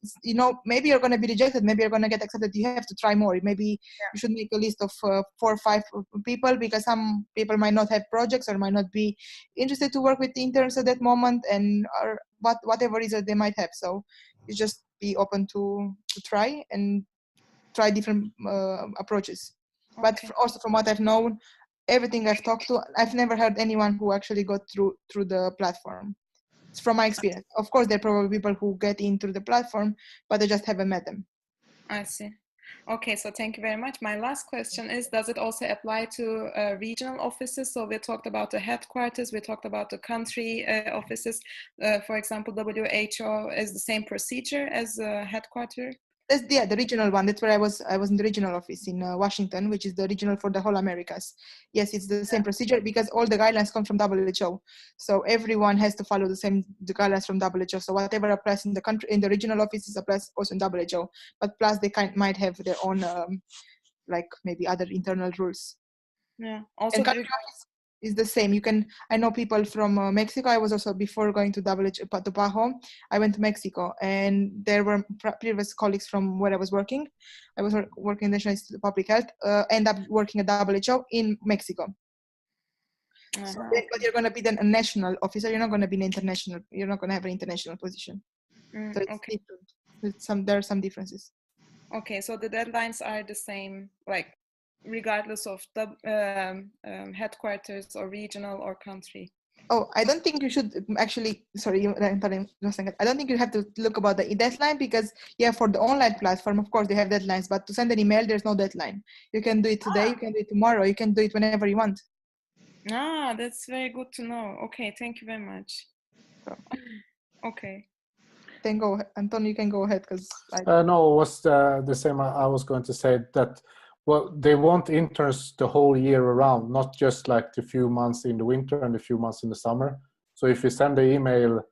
maybe you're going to be rejected, maybe you're going to get accepted. You have to try more. Maybe you should make a list of 4 or 5 people, because some people might not have projects or might not be interested to work with interns at that moment, and or whatever it is that they might have. So you just be open to try different approaches. Okay. But also from what I've known, everything I've talked to, I've never heard anyone who actually got through the platform. It's from my experience. Of course, there are probably people who get in through the platform, but I just haven't met them. I see. Okay, so thank you very much. My last question is, does it also apply to regional offices? So we talked about the headquarters, we talked about the country offices. For example, WHO is the same procedure as headquarters? The regional one. That's where I was in the regional office in Washington, which is the regional for the whole Americas. Yes, it's the same procedure, because all the guidelines come from WHO. So everyone has to follow the guidelines from WHO. So whatever applies in the country, in the regional offices, applies also in WHO. But plus they might have their own, like maybe other internal rules. Yeah. Also, and country office is the same. I know people from Mexico. I was also, before going to PAHO, I went to Mexico, and there were previous colleagues from where I was working. I was working in the National Institute of Public Health, end up working at WHO in Mexico. So, but you're going to be then a national officer. You're not going to be an international. You're not going to have an international position. So it's different. There are some differences. Okay, so the deadlines are the same, like, regardless of the headquarters or regional or country. Oh, I don't think you should actually, sorry, I don't think you have to look about the deadline, because for the online platform, of course, they have deadlines, but to send an email, there's no deadline. You can do it today, you can do it tomorrow, you can do it whenever you want. Ah, that's very good to know. Okay, thank you very much. Okay. Then go, Anton, you can go ahead because no, it was the same. I was going to say that, well, they want interns the whole year around, not just like the few months in the winter and a few months in the summer. So if you send the email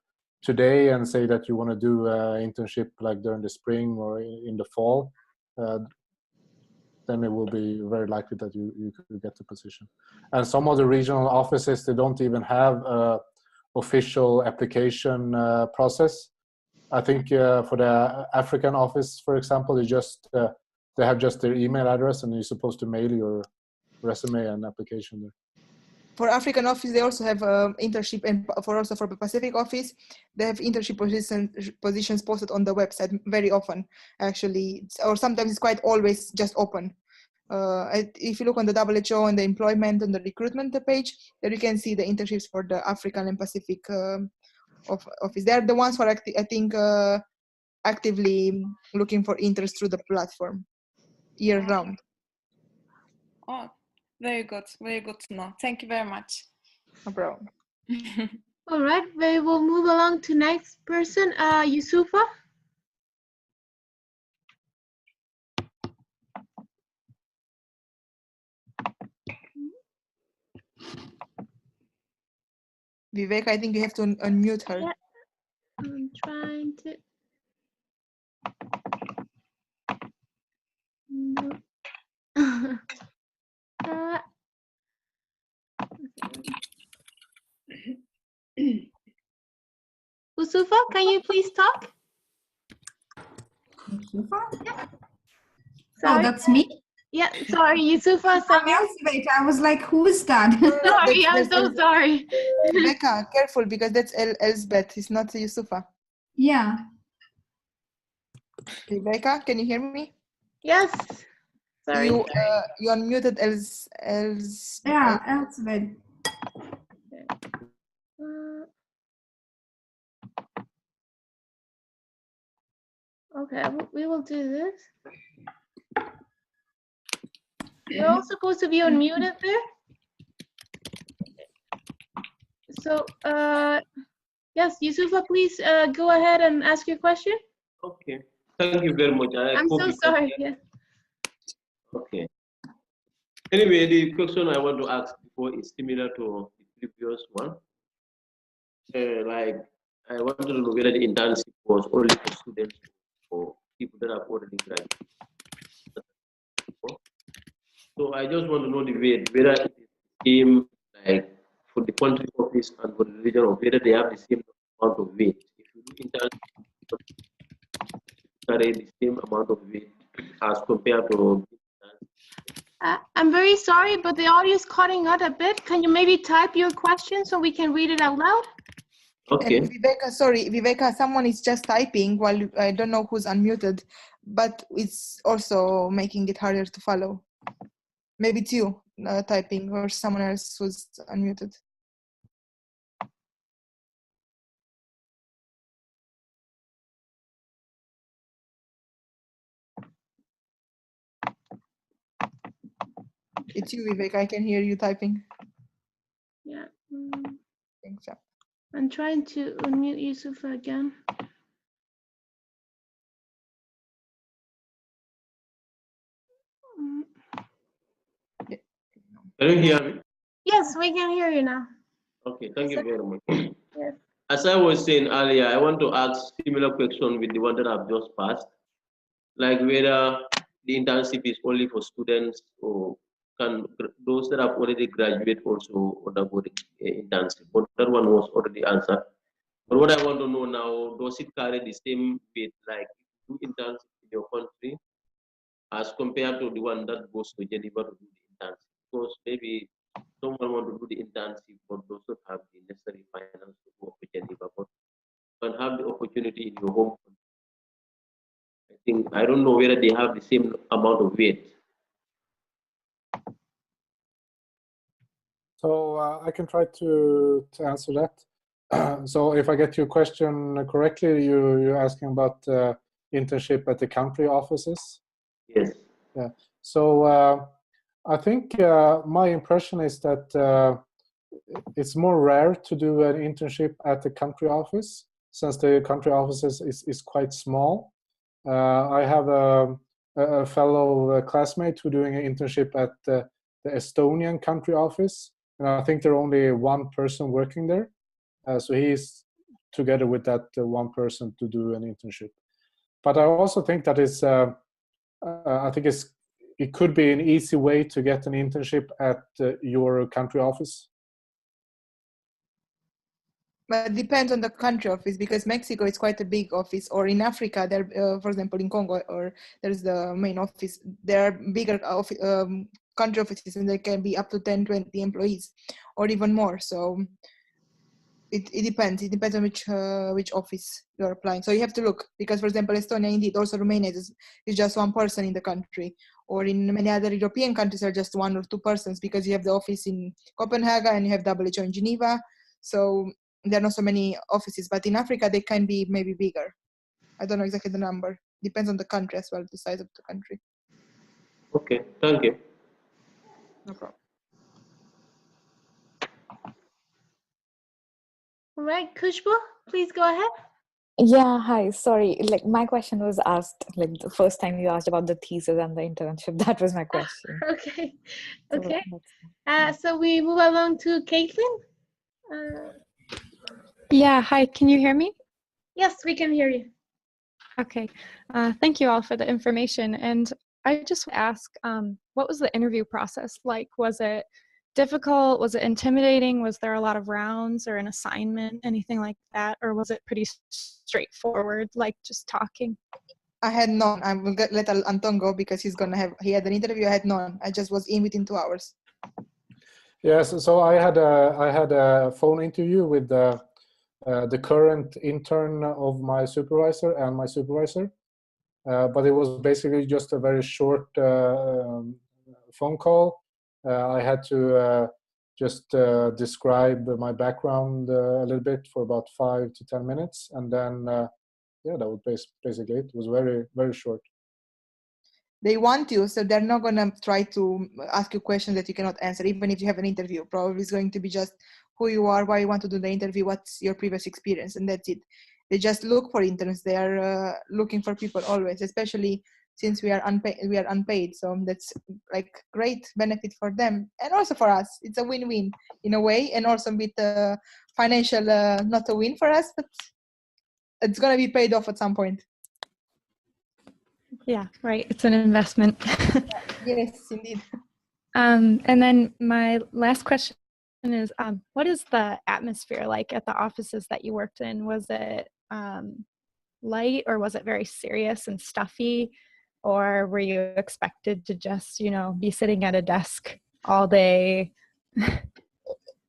today and say that you want to do an internship like during the spring or in the fall, then it will be very likely that you could get the position. And some of the regional offices, they don't even have a official application process. I think for the African office, for example, they have just their email address and you're supposed to mail your resume and application there. For African office, they also have internship, and for the Pacific office, they have internship positions posted on the website very often, actually, or sometimes it's quite always just open. If you look on the WHO and the employment and the recruitment page, there you can see the internships for the African and Pacific office. They're the ones who are, I think, actively looking for interns through the platform year round. Oh, very good to know. Thank you very much. No problem. All right, we will move along to next person, Yusufa. Vivek, I think you have to unmute her. Yeah, I'm trying to. Yusufa, can you please talk? Yusufa? Yeah. Oh, that's me? Yeah, sorry, Yusufa. I was like, who is that? Sorry, I'm so sorry. Rebecca, careful, because that's Elsbeth. It's not Yusufa. Yeah. Rebecca, can you hear me? Yes. Sorry. You unmuted Yeah, Elsbeth. Okay, we will do this. You're all supposed to be unmuted there. So, yes, Yusufa, please go ahead and ask your question. Okay, thank you very much. I'm so sorry. Yeah. Okay. Anyway, the question I want to ask before is similar to the previous one. Like, I wanted to know whether the internship was only for students or people that have already graduated. So I just want to know the weight, whether it is the same, like for the country office and for the region, or whether they have the same amount of weight. If you do internship, carry the same amount of weight as compared to. I'm very sorry, but the audio is cutting out a bit. Can you maybe type your question so we can read it out loud? Okay. Viveka, sorry, Viveka, someone is just typing while I don't know who's unmuted, but it's also making it harder to follow. Maybe it's you typing or someone else who's unmuted. It's you, Vivek. I can hear you typing. Yeah. Thanks. I'm trying to unmute Yusufa again. Can you hear me? Yes, we can hear you now. Okay, thank you very much. Yes. As I was saying earlier, I want to ask similar question with the one that I've just passed, like whether the internship is only for students or can those that have already graduated also undergo the internship. But that one was already answered. But what I want to know now, does it carry the same weight, like do internship in your country as compared to the one that goes to Geneva to do the internship? Because maybe someone want to do the internship but does not have the necessary finance to go to Geneva, but can have the opportunity in your home country. I don't know whether they have the same amount of weight. So I can try to answer that. So if I get your question correctly, you're asking about internship at the country offices? Yes. Yeah. So I think my impression is that it's more rare to do an internship at the country office, since the country office is quite small. I have a fellow classmate who doing an internship at the Estonian country office, and I think there are only one person working there. So he's together with that one person to do an internship. But I also think that it could be an easy way to get an internship at your country office. But it depends on the country office, because Mexico is quite a big office, or in Africa, there, for example, in Congo, or there's the main office. There are bigger country offices, and they can be up to 10, 20 employees, or even more. So it depends. It depends on which office you're applying. So you have to look, because, for example, Estonia, indeed, also Romania is just one person in the country, or in many other European countries are just one or two persons, because you have the office in Copenhagen and you have WHO in Geneva. So there are not so many offices, but in Africa they can be maybe bigger. I don't know exactly the number. Depends on the country as well, the size of the country. Okay, thank you. No problem. All right, Khushbu, please go ahead. Yeah, hi. Sorry, like my question was asked like the first time you asked about the thesis and the internship. That was my question. Okay, So okay. that's So we move along to Caitlin. Yeah, hi, can you hear me? Yes, we can hear you. Okay, thank you all for the information. And I just want to ask, what was the interview process like? Was it difficult? Was it intimidating? Was there a lot of rounds or an assignment, anything like that? Or was it pretty straightforward, like just talking? I had none. I will let Anton go, because he had an interview. I had none. I just was in within 2 hours. Yes, so I had a phone interview with the current intern of my supervisor and my supervisor, but it was basically just a very short phone call. I had to just describe my background a little bit for about 5 to 10 minutes, and then yeah, that was basically it. It was very, very short. They want you, so they're not gonna try to ask you questions that you cannot answer, even if you have an interview. Probably it's going to be just who you are, why you want to do the interview, what's your previous experience, and that's it. They just look for interns. They are looking for people always, especially since we are unpaid. So that's like great benefit for them, and also for us. It's a win-win in a way, and also with financial not a win for us, but it's gonna be paid off at some point. Yeah, right. It's an investment. Yes, indeed. And then my last question is, what is the atmosphere like at the offices that you worked in? Was it light, or was it very serious and stuffy? Or were you expected to just, be sitting at a desk all day?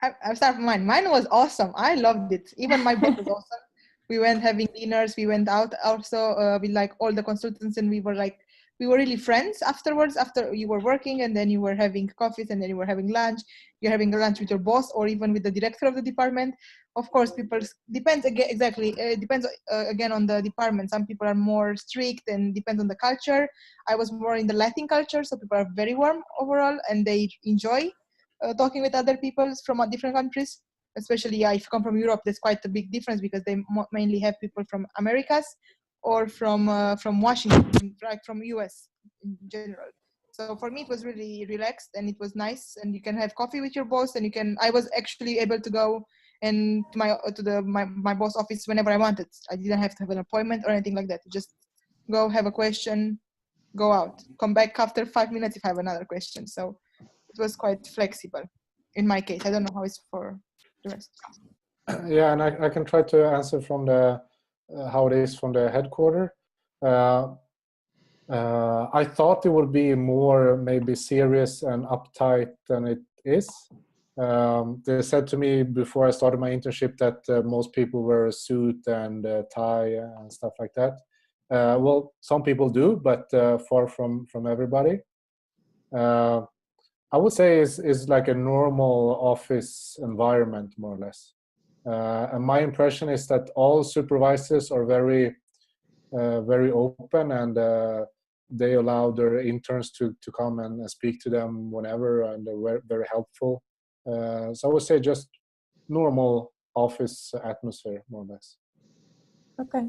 I'll start with mine. Mine was awesome. I loved it. Even my boss was awesome. We went having dinners. We went out also with like all the consultants, and we were really friends afterwards. After you were working, and then you were having coffees, and then you were having lunch. You're having lunch with your boss, or even with the director of the department. Of course, depends again exactly. It depends again on the department. Some people are more strict, and depends on the culture. I was more in the Latin culture, so people are very warm overall, and they enjoy talking with other people from different countries. Especially if you come from Europe, there's quite a big difference, because they mainly have people from Americas or from Washington, like from US in general. So for me, it was really relaxed, and it was nice, and you can have coffee with your boss, and I was actually able to go and to my boss office whenever I wanted. I didn't have to have an appointment or anything like that. Just go, have a question, go out, come back after 5 minutes if I have another question. So it was quite flexible in my case. I don't know how it's for the rest. Yeah, and I can try to answer from the how it is from the headquarter. I thought it would be more maybe serious and uptight than it is. They said to me before I started my internship that most people wear a suit and tie and stuff like that. Well, some people do, but far from everybody. I would say is like a normal office environment, more or less. And my impression is that all supervisors are very open, and they allow their interns to come and speak to them whenever, and they're very helpful. So I would say just normal office atmosphere, more or less. Okay.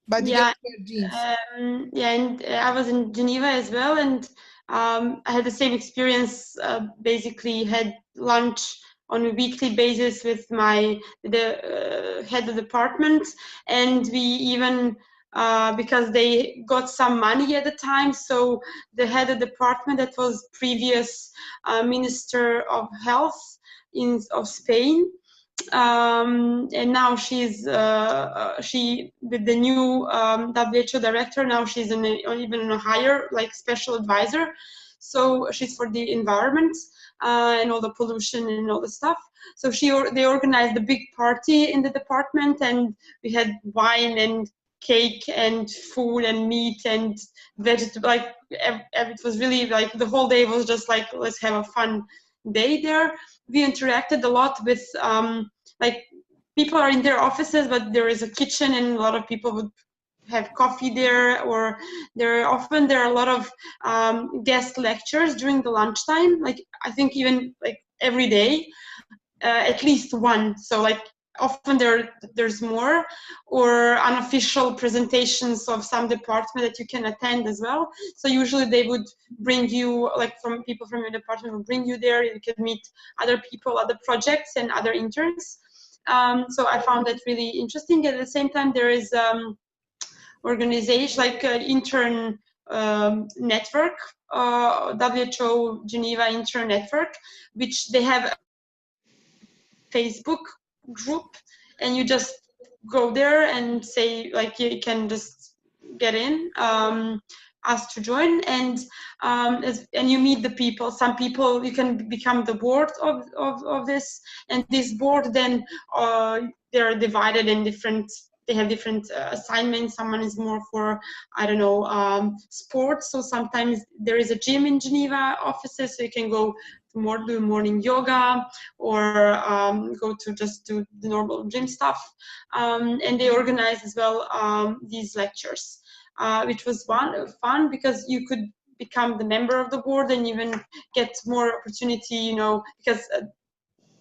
But Yeah, jeans. yeah, and I was in Geneva as well, and I had the same experience. Basically, had lunch on a weekly basis with the head of department, and we even because they got some money at the time, so the head of department that was previous Minister of Health of Spain. And now she's she with the new WHO director. Now she's even in a higher, like, special advisor. So she's for the environment and all the pollution and all the stuff. So they organized a big party in the department, and we had wine and cake and food and meat and vegetable. Like it was really like the whole day was just like, let's have a fun day there. We interacted a lot with like people are in their offices, but there is a kitchen and a lot of people would have coffee there, or there are a lot of guest lectures during the lunchtime. Like I think even like every day, at least one. So like often there's more, or unofficial presentations of some department that you can attend as well. So usually they would bring you, like from people from your department will bring you there. You can meet other people, other projects, and other interns. So I found that really interesting. At the same time, there is organization like intern network, WHO Geneva Intern Network, which they have Facebook group, and you just go there and say, like, you can just get in, ask to join, and you meet the people. Some people, you can become the board of this, and this board then they're divided in different. They have different assignments. Someone is more for, I don't know, sports. So sometimes there is a gym in Geneva offices, so you can go do morning yoga, or go to just do the normal gym stuff. And they organize as well these lectures, which was fun because you could become the member of the board and even get more opportunity, you know, because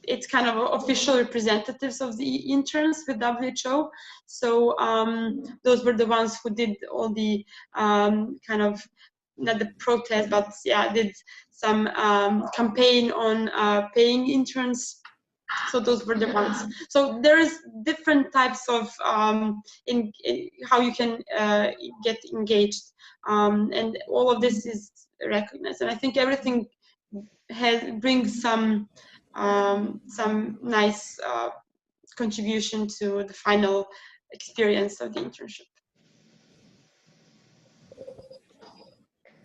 it's kind of official representatives of the interns with WHO. So those were the ones who did all the kind of, not the protest, but yeah, did some campaign on paying interns. So those were the ones. So there is different types of in how you can get engaged, and all of this is recognized. And I think everything brings some nice contribution to the final experience of the internship.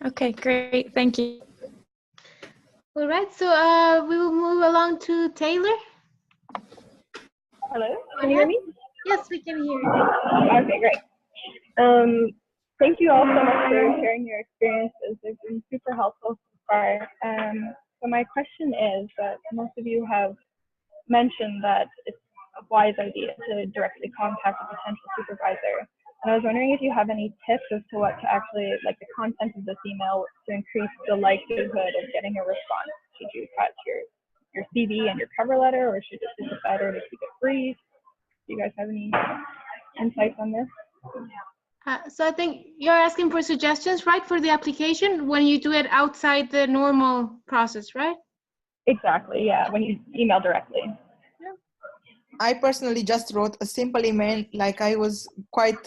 Okay, great. Thank you. All right, so we will move along to Taylor. Hello, can you hear me? Yes, we can hear you. Okay, great. Thank you all so much for sharing your experiences. They've been super helpful so far. So my question is that most of you have mentioned that it's a wise idea to directly contact a potential supervisor. And I was wondering if you have any tips as to what to actually, like the content of this email, to increase the likelihood of getting a response. Should you attach your CV and your cover letter, or should you just decide to keep it brief? Do you guys have any insights on this? So I think you're asking for suggestions, right, for the application when you do it outside the normal process, right? Exactly, yeah, when you email directly. I personally just wrote a simple email, like I was quite,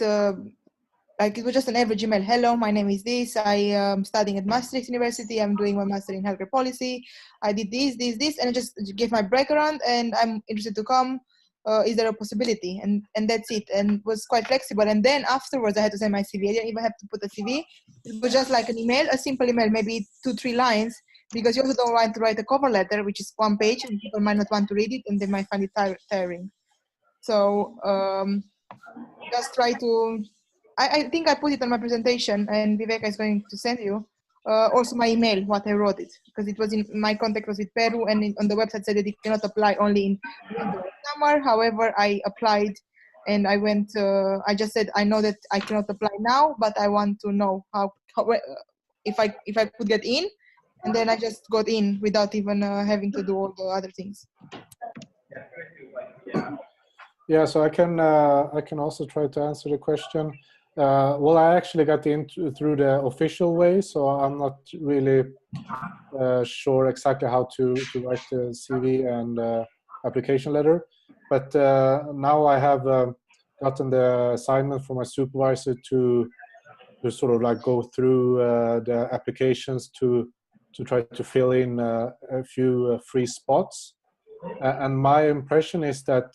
like it was just an average email. Hello, my name is this. I am studying at Maastricht University. I'm doing my master in healthcare policy. I did this, and I just gave my background, and I'm interested to come. Is there a possibility? And that's it. And was quite flexible. And then afterwards, I had to send my CV. I didn't even have to put a CV. It was just like an email, a simple email, maybe 2-3 lines, because you also don't want to write a cover letter, which is 1 page, and people might not want to read it, and they might find it tiring. So just try to, I think I put it on my presentation, and Viveka is going to send you also my email, what I wrote it, because it was in my contact was with Peru, and on the website said that it cannot apply only in winter or summer. However, I applied, and I went, I just said, I know that I cannot apply now, but I want to know how if I could get in. and then I just got in without even having to do all the other things. Yeah, so I can also try to answer the question. Well, I actually got in through the official way, so I'm not really sure exactly how to write the CV and application letter. But now I have gotten the assignment from my supervisor to sort of like go through the applications to try to fill in a few free spots. And my impression is that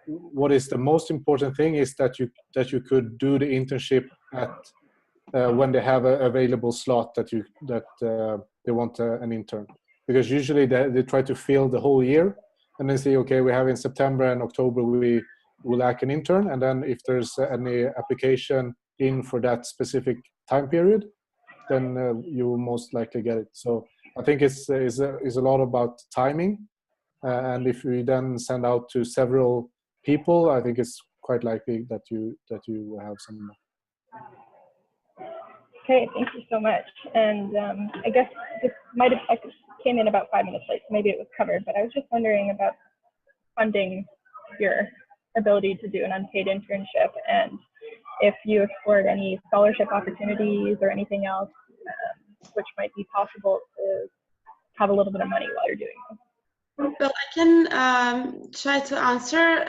what is the most important thing is that you could do the internship at when they have an available slot that they want an intern, because usually they try to fill the whole year and then say, okay, we have in September and October we lack an intern, and then if there's any application in for that specific time period, then you will most likely get it. So I think it's a lot about timing, and if we then send out to several people, I think it's quite likely that you will have some. Okay, thank you so much. And I guess this might have, I came in about 5 minutes late, so maybe it was covered, but I was just wondering about funding your ability to do an unpaid internship, and if you explored any scholarship opportunities or anything else which might be possible to have a little bit of money while you're doing this. Well, I can try to answer.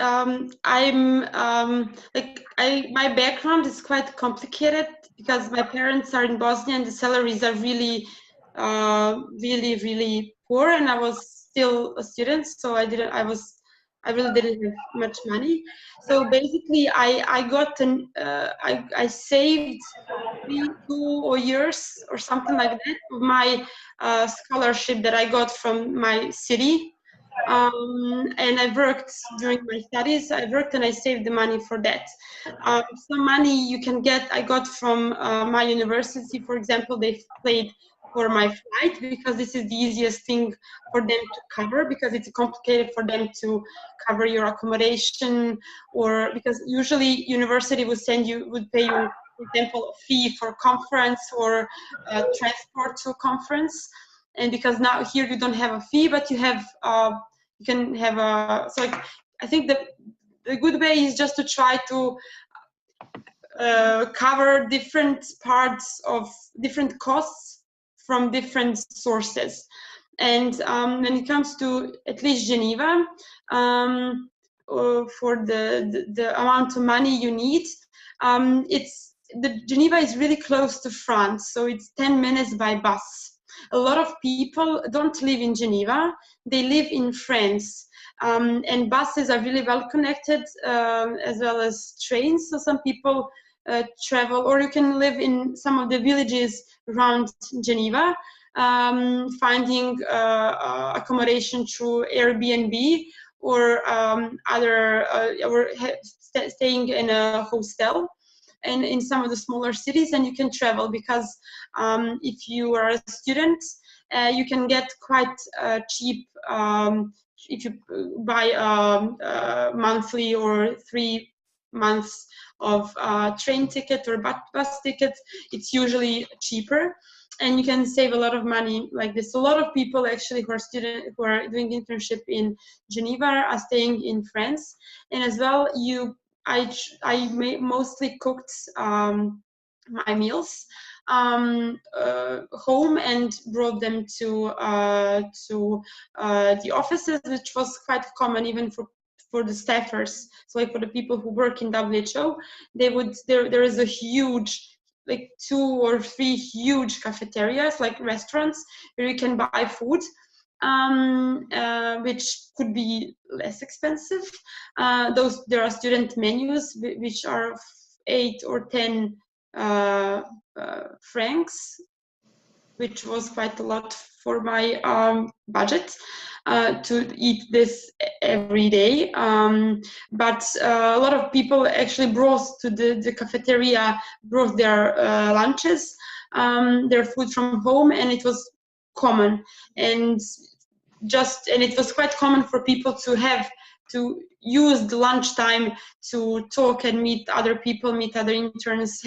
My background is quite complicated because my parents are in Bosnia and the salaries are really, really poor, and I was still a student, so I really didn't have much money. So basically, I saved 2 years or something like that of my scholarship that I got from my city. And I worked during my studies. I worked and I saved the money for that. Some money you can get, I got from my university, for example. They paid for my flight because this is the easiest thing for them to cover, because it's complicated for them to cover your accommodation, or because usually university would pay you, for example, a fee for conference or transport to a conference. And because now here you don't have a fee, but you have you can have a, so I think the good way is just to try to cover different parts of different costs from different sources. And when it comes to at least Geneva, for the amount of money you need, Geneva is really close to France, so it's 10 minutes by bus. A lot of people don't live in Geneva, they live in France. And buses are really well connected, as well as trains. So some people travel, or you can live in some of the villages around Geneva, finding accommodation through Airbnb or staying in a hostel. And in some of the smaller cities, and you can travel, because if you are a student, you can get quite cheap if you buy monthly or 3 months of train ticket or bus ticket. It's usually cheaper, and you can save a lot of money like this. A lot of people actually who are doing internship in Geneva are staying in France, and as well I mostly cooked my meals home and brought them to the offices, which was quite common even for the staffers. So like for the people who work in WHO, there is a huge, like 2 or 3 huge cafeterias, like restaurants, where you can buy food, which could be less expensive. There are student menus which are 8 or 10 francs, which was quite a lot for my budget to eat this every day. But a lot of people actually brought to the cafeteria, brought their lunches, their food from home, and it was common. And it was quite common for people to use the lunchtime to talk and meet other people, meet other interns.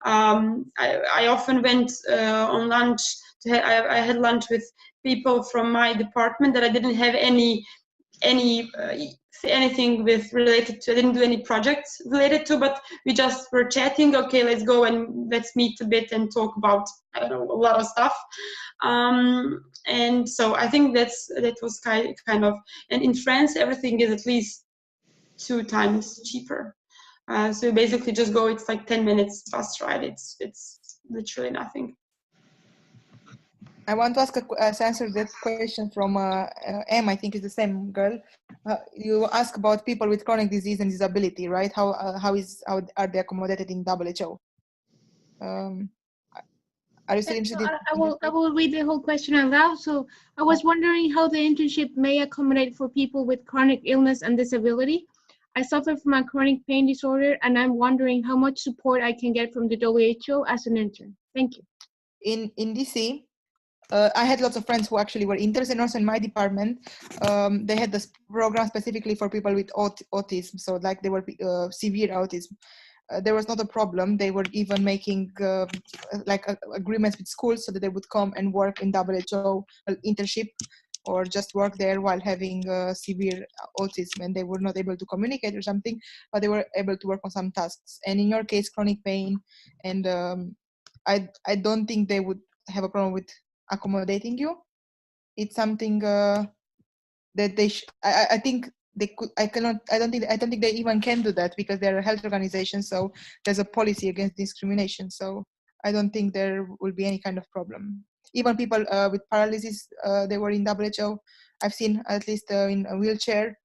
I often went on lunch I had lunch with people from my department that I didn't have anything with related to. I didn't do any projects related to, but we just were chatting. Okay, let's go and let's meet a bit and talk about, I don't know, a lot of stuff. And so I think that was kind of, and in France everything is at least 2 times cheaper. So you basically just go. It's like 10 minutes bus ride. It's literally nothing. I want to answer that question from M. I think it's the same girl. You ask about people with chronic disease and disability, right? How are they accommodated in WHO? Are you still interested? I will read the whole question out loud. So I was wondering how the internship may accommodate for people with chronic illness and disability. I suffer from a chronic pain disorder, and I'm wondering how much support I can get from the WHO as an intern. Thank you. In DC, I had lots of friends who actually were interns, and also in my department, they had this program specifically for people with autism. So like they were severe autism. There was not a problem. They were even making agreements with schools so that they would come and work in WHO internship, or just work there while having severe autism, and they were not able to communicate or something, but they were able to work on some tasks. And in your case, chronic pain, and I don't think they would have a problem with accommodating you. It's something that they I think they could. I don't think they even can do that, because they're a health organization, so there's a policy against discrimination. So I don't think there will be any kind of problem. Even people with paralysis, they were in WHO. I've seen at least in a wheelchair,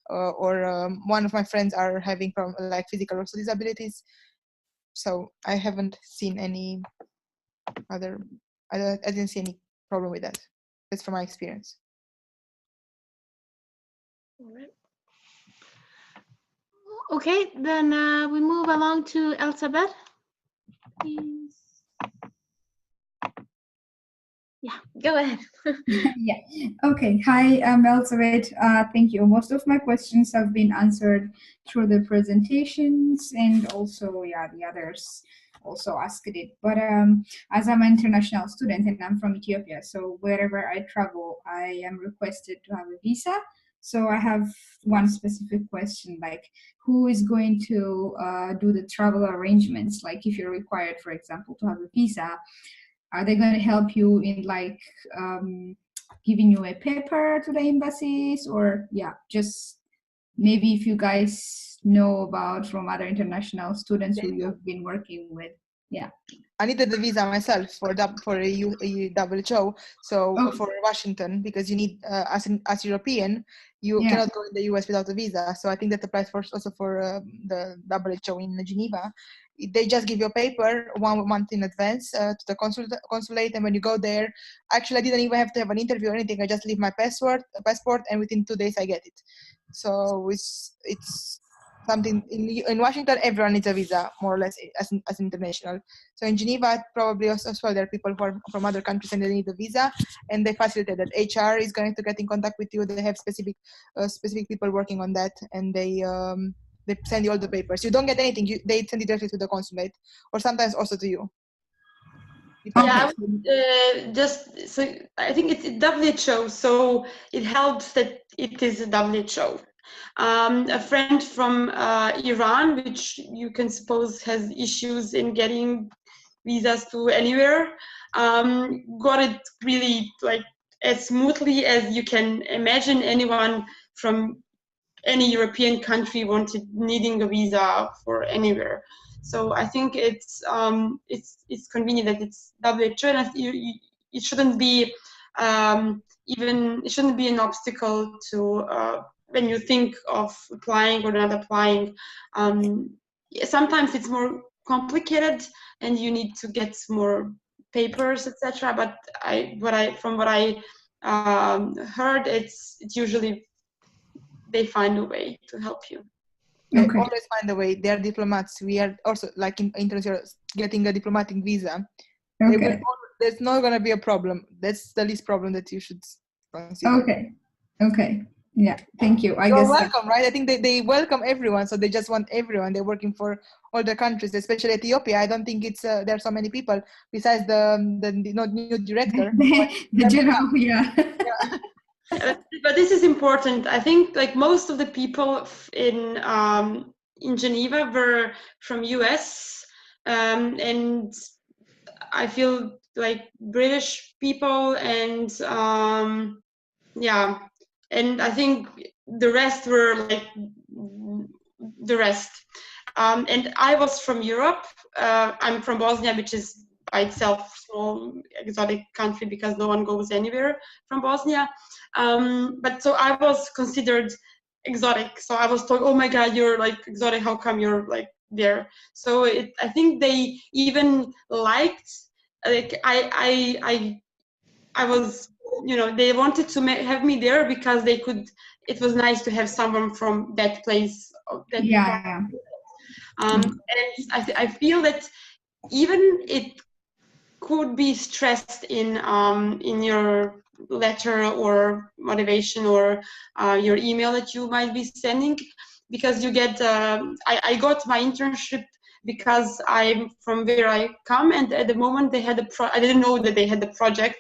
or one of my friends are having like physical also disabilities. So I haven't seen any other. I didn't see any problem with that. That's from my experience. All right. Okay, then we move along to Elizabeth. Please. Yeah, go ahead. Yeah. Okay. Hi, I'm Elizabeth. Thank you. Most of my questions have been answered through the presentations, and also, yeah, the others also asked it. But as I'm an international student and I'm from Ethiopia, so wherever I travel, I am requested to have a visa. So I have one specific question, like who is going to do the travel arrangements? Like if you're required, for example, to have a visa, are they going to help you in like giving you a paper to the embassies, or yeah, just maybe if you guys know about from other international students who you have been working with? Yeah. I needed the visa myself for a WHO, so for Washington, because you need as European, you cannot go in the US without a visa. So I think that applies also for the WHO in Geneva. They just give you a paper 1 month in advance to the consulate, and when you go there, actually I didn't even have to have an interview or anything. I just leave my passport, and within 2 days I get it. So it's something in Washington, everyone needs a visa, more or less, as international. So in Geneva, probably also as well, there are people who are from other countries and they need a visa, and they facilitate that. HR is going to get in contact with you. They have specific people working on that, and they send you all the papers. You don't get anything. They send it directly to the consulate, or sometimes also to you. Yeah, just so I think it's WHO, so it helps that it is a WHO. A friend from Iran, which you can suppose has issues in getting visas to anywhere, got it really like as smoothly as you can imagine. Anyone from any European country needing a visa for anywhere. So I think it's convenient that it's WHO, and it shouldn't be it shouldn't be an obstacle to when you think of applying or not applying. Sometimes it's more complicated and you need to get more papers, etc. But from what I heard, it's usually they find a way to help you. They always find a way. They are diplomats. We are also like interns getting a diplomatic visa. Okay. There's not going to be a problem. That's the least problem that you should consider. Okay. Yeah, thank you. I You're guess welcome, right? I think they welcome everyone, so they just want everyone. They're working for all the countries, especially Ethiopia. I don't think it's there are so many people besides the new director. the general, yeah. But this is important. I think like most of the people in Geneva were from US, and I feel like British people, and yeah, and I think the rest were like the rest. And I was from Europe. I'm from Bosnia, which is by itself a small exotic country because no one goes anywhere from Bosnia. But so I was considered exotic. So I was told, oh my God, you're like exotic. How come you're like there? So I think they even liked, like I was, they wanted to have me there because they could, it was nice to have someone from that place. Yeah. And I feel that even it could be stressed in your letter or motivation or your email that you might be sending, because you get I got my internship because I'm from where I come, and at the moment they had I didn't know that they had the project,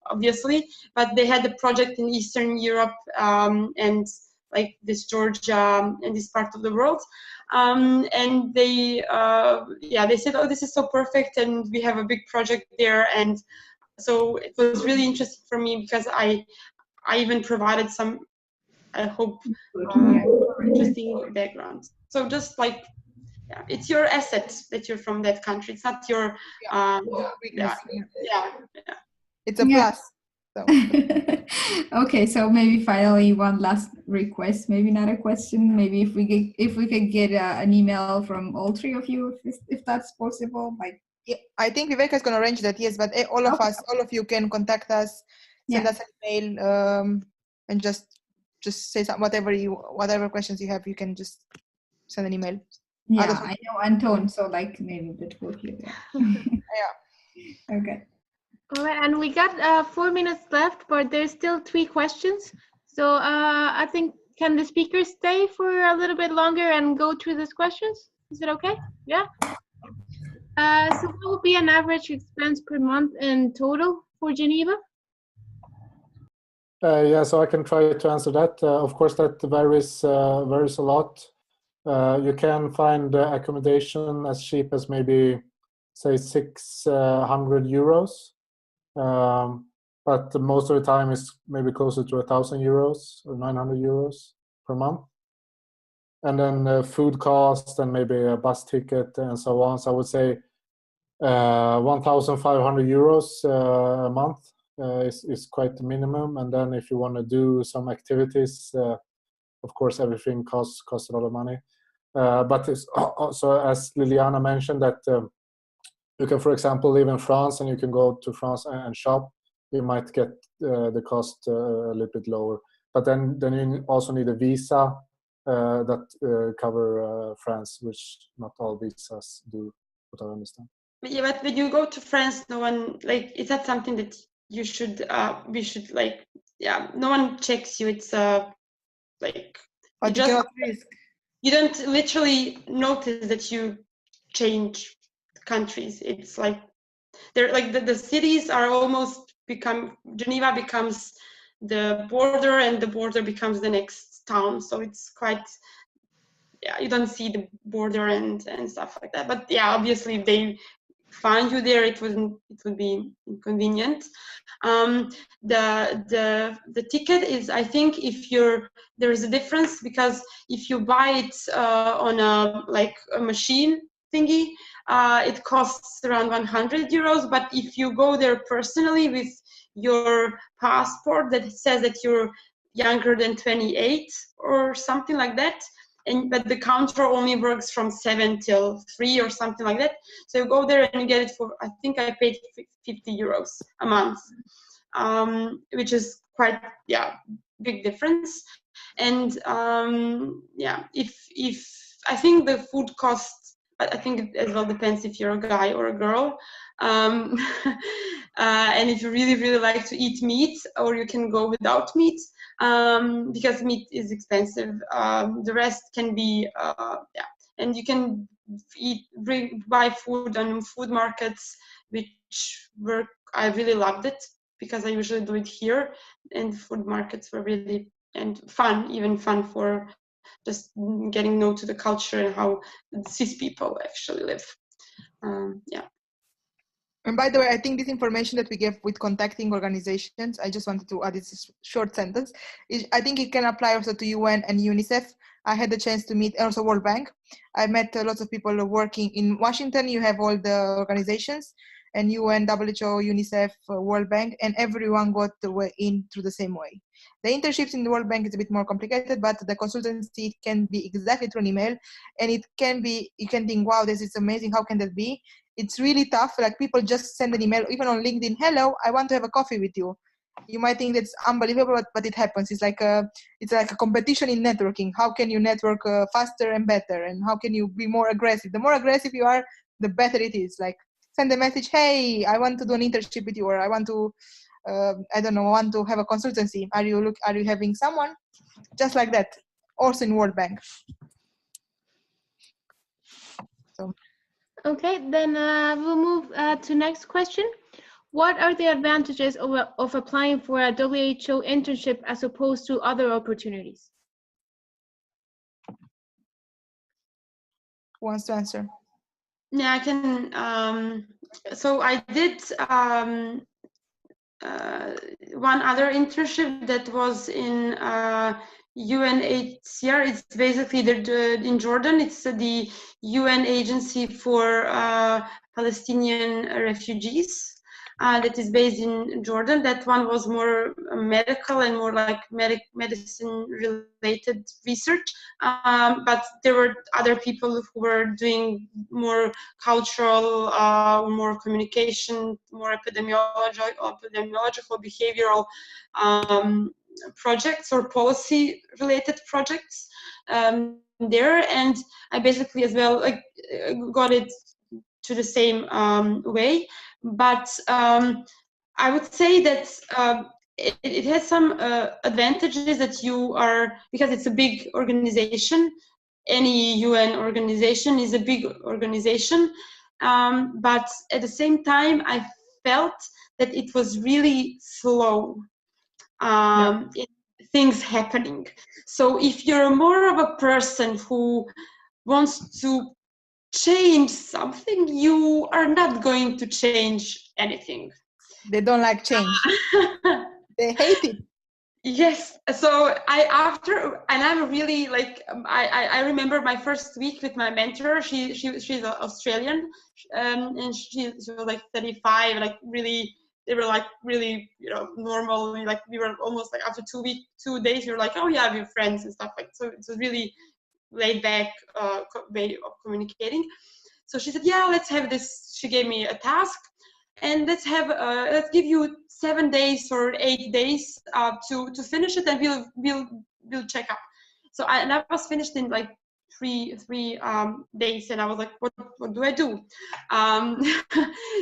obviously, but they had the project in Eastern Europe, and like this Georgia and this part of the world. And they said, oh, this is so perfect, and we have a big project there. And so it was really interesting for me because I even provided some, I hope, interesting background. So just like, it's your asset that you're from that country. It's not your weakness. It's a plus. So. Okay, so maybe finally one last request, maybe not a question, maybe if we could get an email from all three of you, if that's possible. Like, yeah, I think Viveka is going to arrange that, yes, but all of us, all of you can contact us, send us an email, and just say whatever questions you have, you can just send an email. Yeah, I know Anton, so like maybe the two of you. Yeah. Okay. All right, and we got 4 minutes left, but there's still 3 questions. So I think, can the speakers stay for a little bit longer and go through these questions? Is it okay? Yeah. So what would be an average expense per month in total for Geneva? Yeah, so I can try to answer that. Of course, that varies a lot. You can find accommodation as cheap as maybe, say, 600 euros. But most of the time it's maybe closer to 1,000 euros or 900 euros per month. And then food costs and maybe a bus ticket and so on. So I would say 1,500 euros a month is quite the minimum. And then if you want to do some activities, of course, everything costs a lot of money. But it's also, as Ljiljana mentioned, that you can, for example, live in France and you can go to France and shop. You might get the cost a little bit lower. But then you also need a visa that cover France, which not all visas do, what I understand. Yeah, but when you go to France, no one, like, it's not something that you should, we should, like, no one checks you. It's like, you don't literally notice that you change countries. It's like, they're like the cities are almost Geneva becomes the border, and the border becomes the next town. So it's quite, you don't see the border and stuff like that. But yeah, obviously if they find you there, it would be inconvenient. The ticket is, I think, there is a difference, because if you buy it on a machine thingy, it costs around 100 euros. But if you go there personally with your passport that says that you're younger than 28 or something like that, but the counter only works from 7 till 3 or something like that. So you go there and you get it for, I think I paid 50 euros a month, which is quite, big difference. And if I think the food costs but I think it as well depends if you're a guy or a girl. And if you really, really like to eat meat, or you can go without meat, because meat is expensive. The rest can be, and you can buy food on food markets, which were, I really loved it, because I usually do it here, and food markets were really fun, even fun for just getting know to the culture and how cis people actually live. And by the way, I think this information that we gave with contacting organizations, I just wanted to add this short sentence. I think it can apply also to UN and UNICEF. I had the chance to meet also World Bank. I met lots of people working in Washington. You have all the organizations, and UN, WHO, UNICEF, World Bank, and everyone got in through the same way. The internships in the World Bank is a bit more complicated, but the consultancy can be exactly through an email, and it can be, you can think, wow, this is amazing, how can that be? It's really tough, like people just send an email, even on LinkedIn, hello, I want to have a coffee with you. You might think that's unbelievable, but it happens. It's like a competition in networking. How can you network faster and better? And how can you be more aggressive? The more aggressive you are, the better it is. Like, send a message, hey, I want to do an internship with you, or I want to, I don't know, want to have a consultancy. Are you having someone? Just like that. Also in World Bank. So. Okay, then we'll move to next question. What are the advantages of applying for a WHO internship as opposed to other opportunities? Who wants to answer? Yeah, I can. So I did one other internship that was in UNHCR. It's basically in Jordan. It's the UN agency for Palestinian refugees. That is based in Jordan. That one was more medical and more like medicine-related research. But there were other people who were doing more cultural, more communication, more epidemiological, behavioral projects or policy-related projects there. And I basically as well got it to the same way. But I would say that it has some advantages that you are, because it's a big organization. Any UN organization is a big organization, but at the same time, I felt that it was really slow. Things happening. So if you're more of a person who wants to change something, you are not going to change anything. They don't like change. They hate it. Yes. So I'm really like, I remember my first week with my mentor. She's Australian, and she was like 35, like really, they were like really, normal. Like we were almost like after 2 days, we were like, oh yeah, we're friends and stuff like. So it was really laid back way of communicating. So she said, yeah, let's have this. She gave me a task, and let's give you 7 days or 8 days to finish it, and we'll check up. So I was finished in like three days, and I was like, what do I do?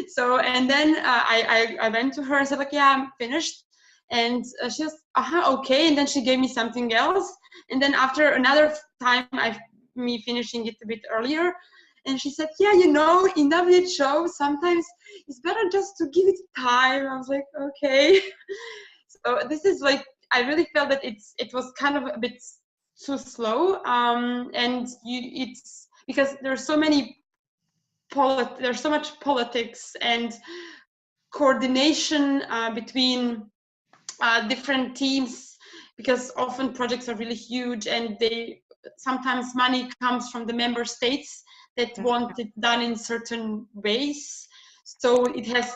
So and then I went to her and said like, yeah, I'm finished. And she was, okay. And then she gave me something else. And then after another time, me finishing it a bit earlier. And she said, yeah, in WHO, sometimes it's better just to give it time. I was like, okay. So this is like, I really felt that it was kind of a bit too slow. And it's because there's so much politics and coordination between different teams, because often projects are really huge, and sometimes money comes from the member states that want it done in certain ways. So it has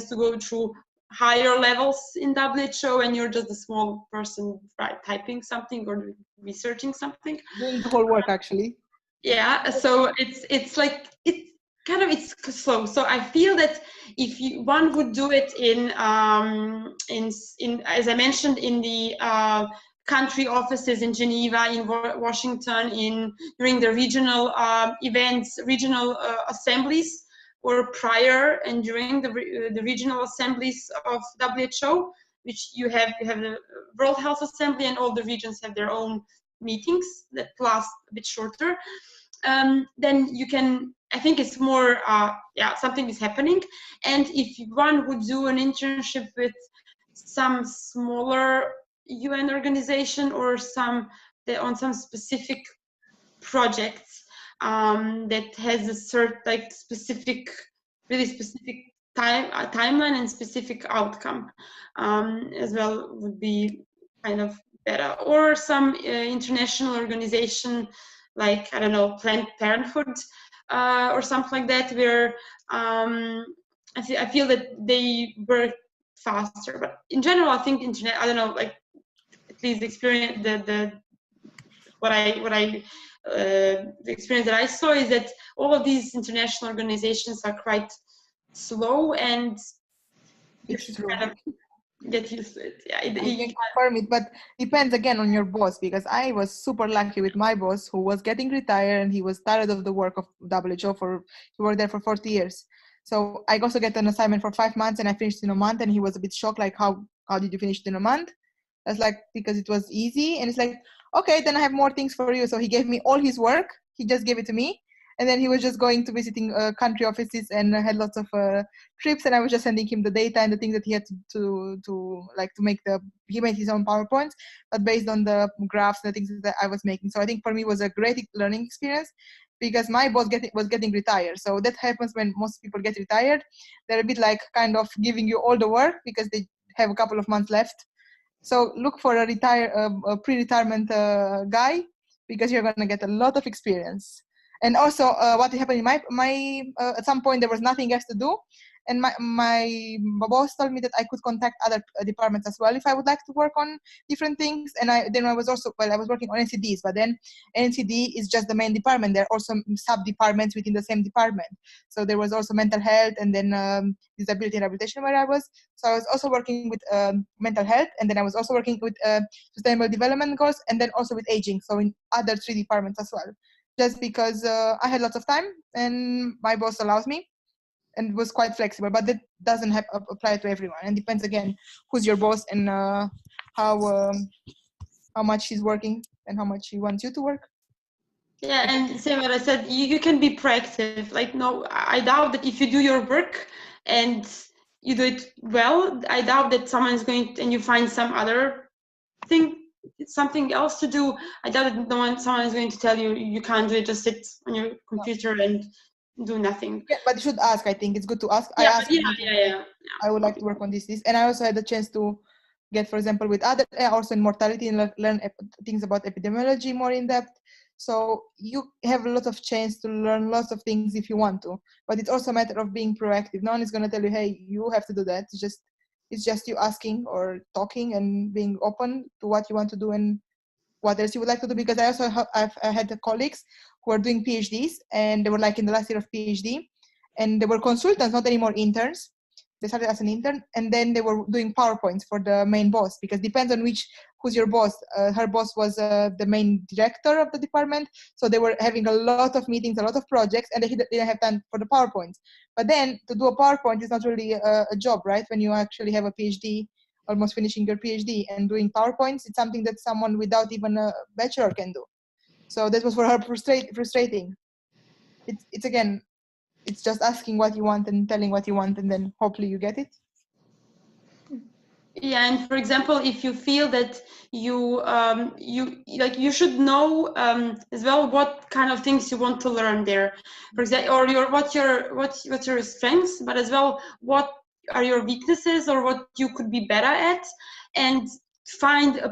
to go through higher levels in WHO, and you're just a small person, right, typing something or researching something. Doing the whole work, actually. Yeah. So it's like it's slow. So I feel that if one would do it in as I mentioned in the country offices in Geneva, in Washington, during the regional events, regional assemblies, or prior and during the regional assemblies of WHO, which you have the World Health Assembly, and all the regions have their own meetings that last a bit shorter. Then you can, I think it's more, something is happening. And if one would do an internship with some smaller UN organization or on some specific projects that has a certain really specific timeline and specific outcome as well, would be kind of better. Or some international organization like, I don't know, Planned Parenthood or something like that, where I feel that they work faster. But in general, I think internet, I don't know, like at least the experience, the experience that I saw is that all of these international organizations are quite slow, and you should kind of get used to it. Yeah, I can confirm it, but depends again on your boss, because I was super lucky with my boss, who was getting retired and he was tired of the work of WHO. He worked there for 40 years. So I also get an assignment for 5 months and I finished in a month, and he was a bit shocked, like, how did you finish it in a month? That's like, because it was easy. And it's like, okay, then I have more things for you. So he gave me all his work. He just gave it to me. And then he was just going to visiting country offices and had lots of trips. And I was just sending him the data and the things that he had to make he made his own PowerPoints, but based on the graphs and the things that I was making. So I think for me it was a great learning experience, because my boss was getting retired. So that happens when most people get retired. They're a bit like kind of giving you all the work because they have a couple of months left. So look for a pre-retirement guy, because you're going to get a lot of experience. And also what happened in my at some point there was nothing else to do, and my boss told me that I could contact other departments as well if I would like to work on different things. And I was working on NCDs, but then NCD is just the main department. There are also sub-departments within the same department. So there was also mental health, and then disability and rehabilitation where I was. So I was also working with mental health, and then I was also working with sustainable development goals, and then also with aging. So in other 3 departments as well. Just because I had lots of time and my boss allows me, and was quite flexible, but that doesn't apply to everyone. And depends again who's your boss and how much he's working and how much he wants you to work. Yeah, and same what I said, you can be proactive. Like, no, I doubt that if you do your work and you do it well, I doubt that someone's going to, and you find some other thing, something else to do. I doubt that someone is going to tell you you can't do it, just sit on your computer and do nothing. Yeah, but you should ask. I think it's good to ask. Yeah, I asked. I would like to work on this, and I also had the chance to get, for example, with other, also in mortality, and learn things about epidemiology more in depth. So you have a lot of chance to learn lots of things if you want to, but it's also a matter of being proactive. No one is going to tell you, hey, you have to do that. It's just you asking or talking and being open to what you want to do and what else you would like to do. Because I also I had colleagues who are doing PhDs, and they were like in the last year of PhD, and they were consultants, not anymore interns. They started as an intern, and then they were doing PowerPoints for the main boss, because depends on who's your boss. Her boss was the main director of the department, so they were having a lot of meetings, a lot of projects, and they didn't have time for the PowerPoints. But then to do a PowerPoint is not really a job, right? When you actually have a PhD, almost finishing your PhD, and doing PowerPoints, it's something that someone without even a bachelor can do. So that was for her frustrating. It's again, it's just asking what you want and telling what you want, and then hopefully you get it. Yeah, and for example, if you feel that you should know as well what kind of things you want to learn there, for example, or what's your strengths, but as well what are your weaknesses or what you could be better at, and find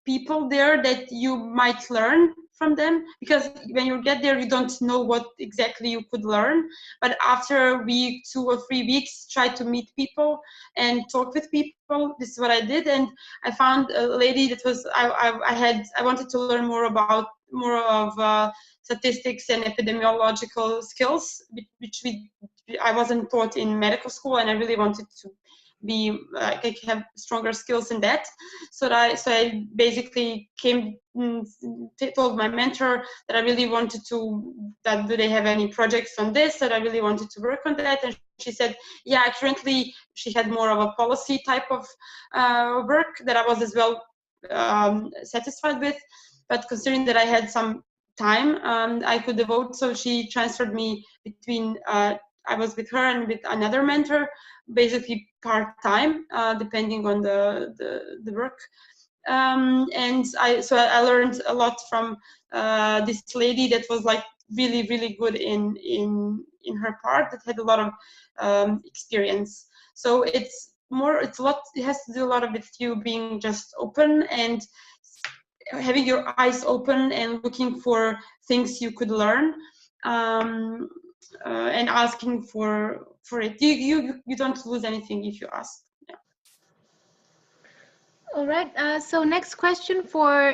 people there that you might learn from them, because when you get there you don't know what exactly you could learn, but after a week, 2 or 3 weeks, try to meet people and talk with people. This is what I did, and I found a lady that was I wanted to learn more of statistics and epidemiological skills, which I wasn't taught in medical school, and I really wanted to be like I have stronger skills in that. So I basically told my mentor that I really wanted to, that do they have any projects on this, that I really wanted to work on that. And she said, yeah, currently she had more of a policy type of work that I was as well satisfied with. But considering that I had some time I could devote, so she transferred me between, I was with her and with another mentor, basically part-time, depending on the work. And I learned a lot from this lady that was like really, really good in her part, that had a lot of experience. So it has to do a lot with you being just open and having your eyes open and looking for things you could learn, and asking for it. You don't lose anything if you ask. Yeah. All right. So next question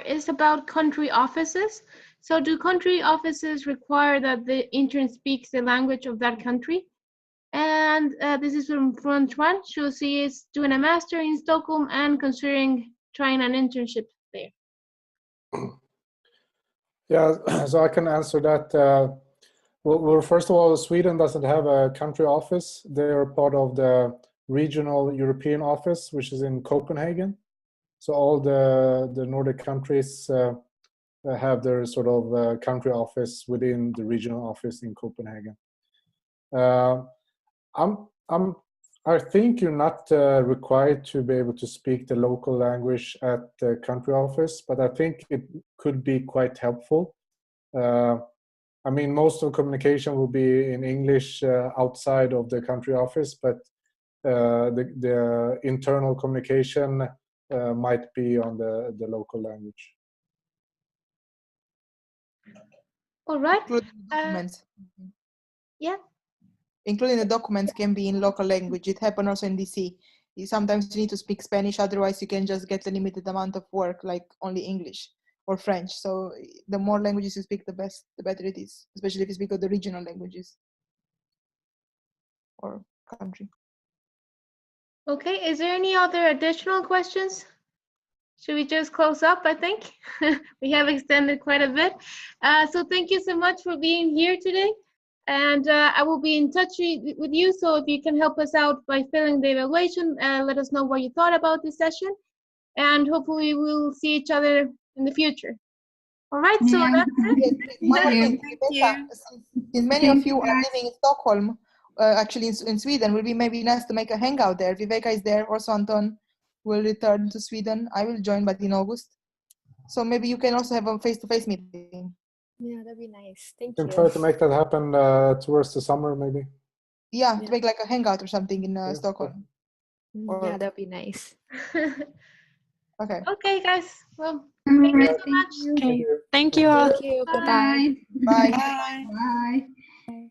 is about country offices. So do country offices require that the intern speaks the language of that country? And this is from Anton. She is doing a master in Stockholm and considering trying an internship there. Yeah, so I can answer that. Well, first of all, Sweden doesn't have a country office. They are part of the regional European office, which is in Copenhagen. So all the Nordic countries have their sort of country office within the regional office in Copenhagen. I think you're not required to be able to speak the local language at the country office, but I think it could be quite helpful. I mean, most of communication will be in English outside of the country office, but the internal communication might be on the local language. All right. Documents. Yeah. Including the documents can be in local language. It happened also in DC. Sometimes you need to speak Spanish, otherwise you can just get a limited amount of work, like only English or French. So the more languages you speak, the better it is, especially if you speak of the regional languages or country. Okay, is there any other additional questions? Should we just close up, I think? We have extended quite a bit. So thank you so much for being here today. And I will be in touch with you, so if you can help us out by filling the evaluation, let us know what you thought about this session. And hopefully we'll see each other in the future. All right, so that's it. Thank you. Since many of you are living in Stockholm, actually in Sweden, will be maybe nice to make a hangout there. Viveka is there, also Anton will return to Sweden. I will join, but in August. So maybe you can also have a face-to-face meeting. Yeah, that'd be nice. Thank you. You can try to make that happen towards the summer, maybe. Yeah, to make like a hangout or something in Stockholm. Yeah, that'd be nice. Okay. Okay, guys. Well, thank you so much. Okay. Thank you all. Thank you. Bye. Bye. Bye. Bye.